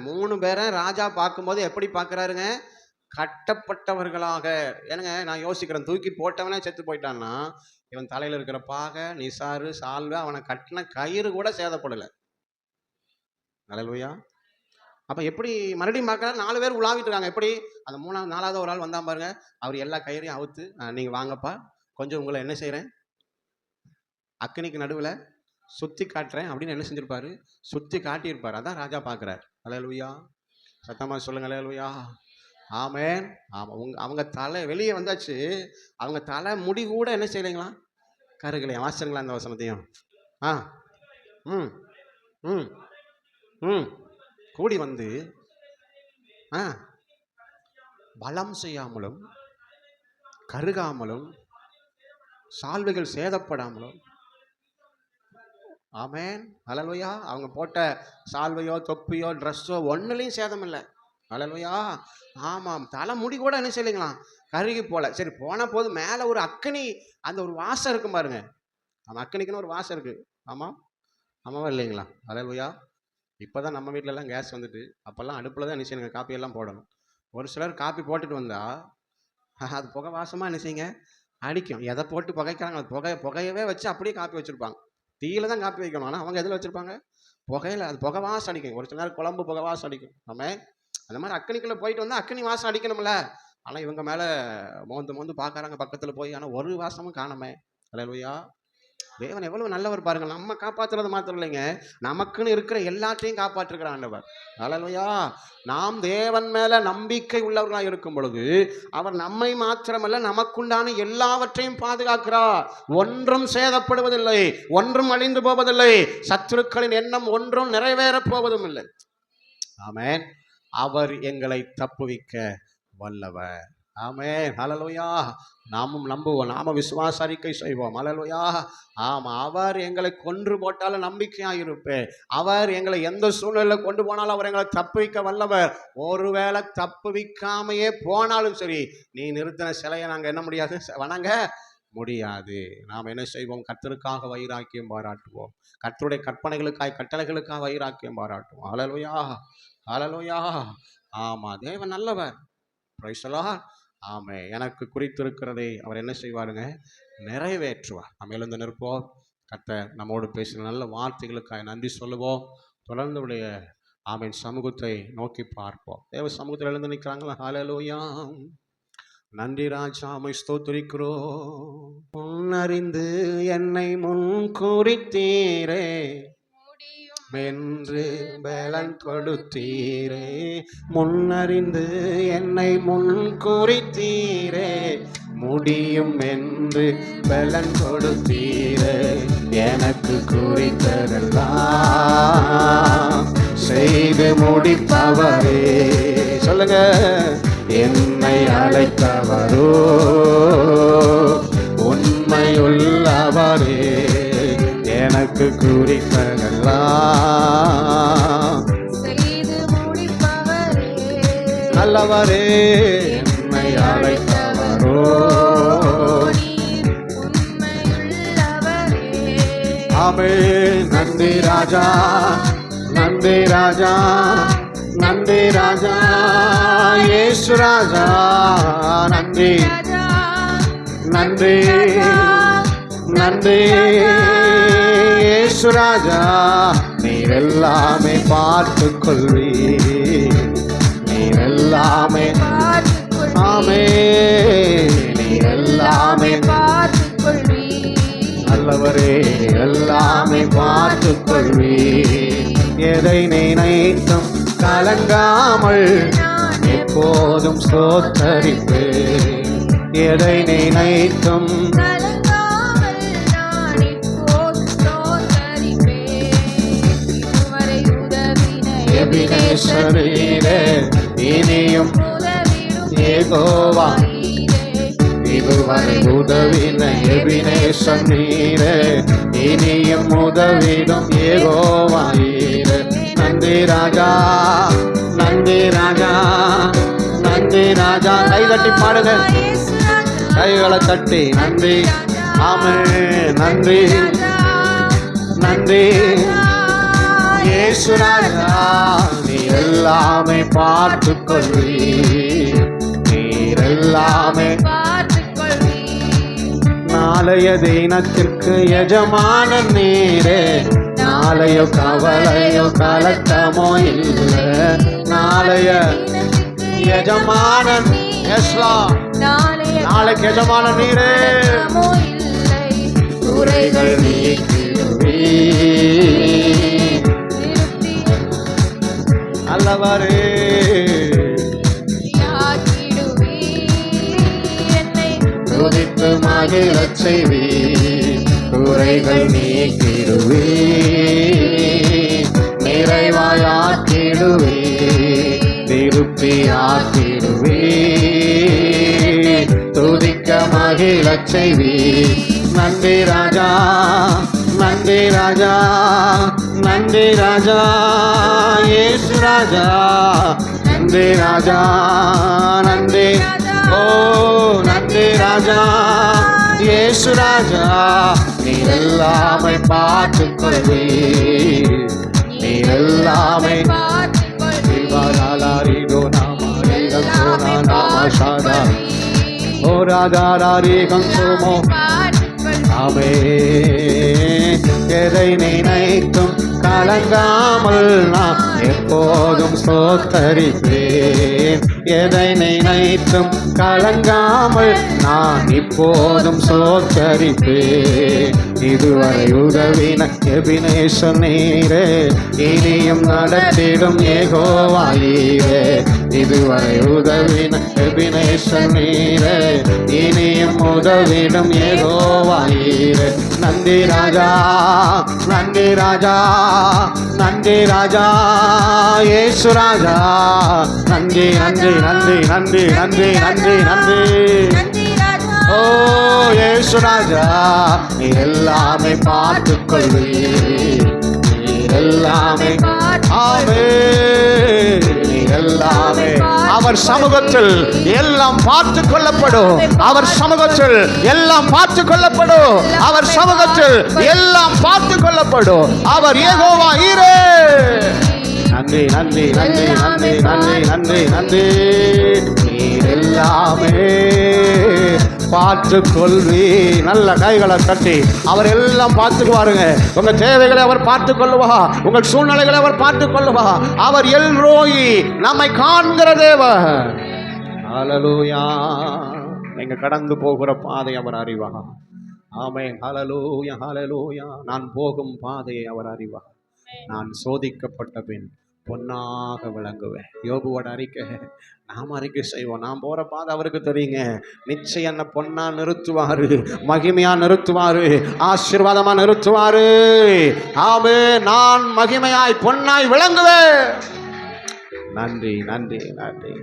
3 பேரை ராஜா பார்க்கும்போது எப்படி பார்க்கிறாருங்க, கட்டப்பட்டவர்களாக. ஏனுங்க நான் யோசிக்கிறேன், தூக்கி போட்டவனே செத்து போயிட்டான்னா, இவன் தலையில இருக்கிற பாகை, நிசாரு, சால்வை, அவனை கட்டின கயிறு கூட சேதப்படலை. ஹல்லேலூயா. அப்ப எப்படி மறுபடியும் பார்க்கறாரு, 4 பேர் உலாவிட்டு இருக்காங்க. எப்படி அந்த 4வது ஒரு ஆள் வந்தான் பாருங்க, அவர் எல்லா கயிறையும் அவுத்து, நீங்க வாங்கப்பா, கொஞ்சம் உங்களை என்ன செய்யறேன், அக்கினிக்கு நடுவில் சுத்தி காட்டுறேன் அப்படின்னு என்ன செஞ்சிருப்பாரு, சுத்தி காட்டியிருப்பாரு. அதான் ராஜா பார்க்கிறார். ஹல்லேலூயா. சத்தமா சொல்லுங்க. ஹல்லேலூயா. ஆமென். ஆமா. அவங்க தலை வெளியே வந்தாச்சு, அவங்க தலை முடி கூட என்ன செய்யலைங்களா, கருகலையா. வாசிங்களா அந்த வசனத்தையும். கூடி வந்து பலம் செய்யாமலும் கருகாமலும் சால்வைகள் சேதப்படாமலும். ஆமென். ஹல்லேலூயா. அவங்க போட்ட சால்வையோ தொப்பியோ ட்ரெஸ்ஸோ ஒன்னுலையும் சேதம் இல்லை. ஹல்லேலூயா. ஆமாம். தலை முடி கூட என்ன செய்யலைங்களா, கருகி போல. சரி, போன போது மேலே ஒரு அக்கினி, அந்த ஒரு வாசம் இருக்கும் பாருங்க. அந்த அக்கினிக்குன்னு ஒரு வாசம் இருக்கு. ஆமாவா இல்லைங்களா. ஹல்லேலூயா. இப்போதான் நம்ம வீட்டிலலாம் கேஸ் வந்துட்டு, அப்போல்லாம் அடுப்பில் தான் என்ன செய்யுங்க, காப்பியெல்லாம் போடணும். ஒரு சிலர் காப்பி போட்டுட்டு வந்தா அது புகை வாசமாக என்ன செய்யுங்க, அடிக்கும். எதை போட்டு புகைக்கிறாங்க, அது புகையவே வச்சு அப்படியே காப்பி வச்சுருப்பாங்க. தீயில தான் காப்பி வைக்கணும், ஆனால் அவங்க எதில் வச்சுருப்பாங்க, புகையில. அது புகை வாசம் அடிக்கும். ஒரு சில நேரம் குழம்பு புகை வாசம் அடிக்கும். நம்ம அந்த மாதிரி அக்கினிக்குள்ளே போயிட்டு வந்தால் அக்கினி வாசம் அடிக்கணும்ல. ஆனால் இவங்க மேலே மோந்து பார்க்குறாங்க பக்கத்தில் போய், ஆனால் ஒரு வாசமும் காணாமே. ஹல்லேலூயா. தேவன் எவ்வளவு நல்லவர் பாருங்க. நம்ம காப்பாற்றுறது மாத்திரம் இல்லைங்க, நமக்குன்னு இருக்கிற எல்லாத்தையும் காப்பாற்றுகிற ஆண்டவர். ஹல்லேலூயா. நாம் தேவன் மேல நம்பிக்கை உள்ளவர்களாக இருக்கும் பொழுது அவர் நம்மை மாத்திரமல்ல, நமக்குண்டான எல்லாவற்றையும் பாதுகாக்கிறார். ஒன்றும் சேதப்படுவதில்லை, ஒன்றும் அழிந்து போவதில்லை, சத்துருக்களின் எண்ணம் ஒன்றும் நிறைவேறப் போவதும் இல்லை. ஆமென். அவர் எங்களை தப்புவிக்க வல்லவர். ஆமென். ஹல்லேலூயா. நாமும் நம்புவோம், நாம விசுவாச அறிக்கை செய்வோம். ஹல்லேலூயா. ஆமா, அவர் எங்களை கொன்று போட்டாலும் நம்பிக்கையாக இருப்பேன். அவர் எங்களை எந்த சூழ்நிலையில் கொண்டு போனாலும் அவர் எங்களை தப்புவிக்க வல்லவர். ஒருவேளை தப்புவிக்காமையே போனாலும் சரி, நீ நிறுத்தின சிலையை நாங்கள் என்ன முடியாது, வணங்க முடியாது. நாம் என்ன செய்வோம், கர்த்தருக்காக வைராக்கியம் பாராட்டுவோம், கர்த்தருடைய கற்பனைகளுக்காக கட்டளைகளுக்காக வைராக்கியம் பாராட்டுவோம். ஹல்லேலூயா. ஹல்லேலூயா. ஆமா, தேவன் நல்லவர். Price the Lord. ஆமே, எனக்கு குறித்திருக்கிறதை அவர் என்ன செய்வாருங்க? நிறைவேற்றுவார். நம்ம எழுந்து நிற்போம். கர்த்தர் நம்மோடு பேசின நல்ல வார்த்தைகளுக்காக நன்றி சொல்லுவோம். தொடர்ந்து உடைய ஆமீன் சமூகத்தை நோக்கி பார்ப்போம். தேவ சமூகத்தில் எழுந்து நிற்கிறாங்களா? ஹல்லேலூயா. நன்றி ராஜா, உம்மை ஸ்தோத்திரிக்கிறோம். முன்னறிந்து என்னை முன் குறித்தீரே, வென்று பலன் கொடுத்தீரே. முன்னறிந்து என்னை முன் குறித்தீரே, முடியும் என்று பலன் கொடுத்தீரே. எனக்கு குறித்ததெல்லாம் செய்து முடிப்பவரே. சொல்லுங்க. என்னை அழைத்தவரோ உண்மையுள்ளவரே. எனக்கு குறித்ததெல்லாம் செய்து முடிப்பவரே. நல்லவரே. என்னை அழைத்தவரோ உண்மையுள்ளவரே. ஆமென். நன்றி ராஜா, நன்றி ராஜா, நன்றி ராஜா, இயேசு ராஜா. நன்றி நன்றி நன்றி இயேசு ராஜா. நீர் எல்லாமே பார்த்துக் கொள்வீர், நீர் எல்லாமே. ஆமே, நீர் எல்லாமே பார்த்துக் கொள்வீர். நல்லவரே, எல்லாமே பார்த்துக் கொள்வீர். எதை நினைத்தும் கலங்காமல் எப்போதும் ஸ்தோத்தரிப்பேன். எதை நினைத்தும் கலங்காமல் நான் எப்போதும் ஸ்தோத்தரிப்பேன். இதுவரை உதவின எபினேசரீரே, இனியும் உதவிடும் யெகோவா. இதுவரை உதவின எபினேசர் நீரே, இனியும் உதவிடும் யெகோவா நீரே. நன்றி ராஜா, நன்றி ராஜா, நன்றி ராஜா. கை தட்டி பாடுங்க, கைகளை தட்டி. நன்றி. ஆமென். நன்றி நன்றி இயேசு ராஜா. நீ எல்லாமே பார்த்துக் கொள்வீர், நீர் எல்லாமே. நாளைய தினத்திற்கு எஜமான நீரே, நாளையோ கவலையோ கலக்கமோ இல்லை. நாளைய எஜமானன் நாளைக்கு எஜமான நீரே. குறைகள் நீக்கிடுவீர், நல்லவரே. துதித்து மகிழச் செய்வீர், குறைகள் நீக்கிடுவீர், நிறைவாயாக்கிடுவீர், திருப்தியாக்கிடுவீர், துதிக்க மகிழச் செய்வீர். நன்றி ராஜா, நன்றி ராஜா, நன்றி ராஜா, இயேசு ராஜா. நன்றி ராஜா, நன்றி. ஓ நன்றி ராஜா, இயேசு ராஜா. நீர் எல்லாமே பார்த்துக் கொள்வீர், நீர் எல்லாமே. ஓ ராஜாரீகம் சோமோ. ஆமே, எதை நினைத்தும் கலங்காமல் நான் எப்போதும் ஸ்தோத்தரிப்பேன். எதை நினைத்தும் கலங்காமல் நான் இப்போதும் ஸ்தோத்தரிப்பேன். இதுவரை உதவின எபினேசர் நீரே, இனியும் நடத்திடும் யெகோவா நீரே. இதுவரை உதவின எபினேசர் நீரே, இனியும் உதவிடும் யெகோவா நீரே. நன்றி ராஜா, நன்றி ராஜா, நன்றி ராஜா, இயேசு ராஜா. நன்றி நன்றி நன்றி நன்றி நன்றி நன்றி நன்றி. ஓ இயேசு ராஜா, நீ எல்லாமே பார்த்துக் கொள்வீர், நீ எல்லாமே. ஆமே, நீ எல்லாமே. அவர் சமூகத்தில் எல்லாம் பார்த்துக் கொள்ளப்படும், அவர் சமூகத்தில் எல்லாம் பார்த்துக் கொள்ளப்படும், அவர் சமூகத்தில் எல்லாம் பார்த்துக் கொள்ளப்படும். அவர் யெகோவா ஈரே. நன்றி நன்றி நன்றி நன்றி நன்றி நன்றி நன்றி. நீர் எல்லாமே பார்த்து கொள்வி. நல்ல கைகளை தட்டி அவர் எல்லாம் பார்த்துக்குவாருங்க. உங்க தேவைகளை அவர் பார்த்து கொள்ளுவா, உங்கள் சூழ்நிலைகளை அவர் பார்த்து கொள்ளுவா. அவர் எல் ரோயி, நம்மை காண்கிற தேவன். ஹல்லேலூயா. நீங்க கடந்து போகிற பாதை அவர் அறிவா. ஆமென். ஹல்லேலூயா ஹல்லேலூயா. நான் போகும் பாதையை அவர் அறிவா. நான் சோதிக்கப்பட்ட பின் பொன்னாக விளங்குவேன். யோபுவோட அறிக்கை நாம் அறிக்கை செய்வோம். நான் போற பாதை அவருக்கு தெரியுங்க. நிச்சயம் என்ன பொன்னா நிறுத்துவாரு, மகிமையா நிறுத்துவாரு, ஆசீர்வாதமா நிறுத்துவாரு. ஆமே, நான் மகிமையாய் பொன்னாய் விளங்குவேன். நன்றி நன்றி நன்றி.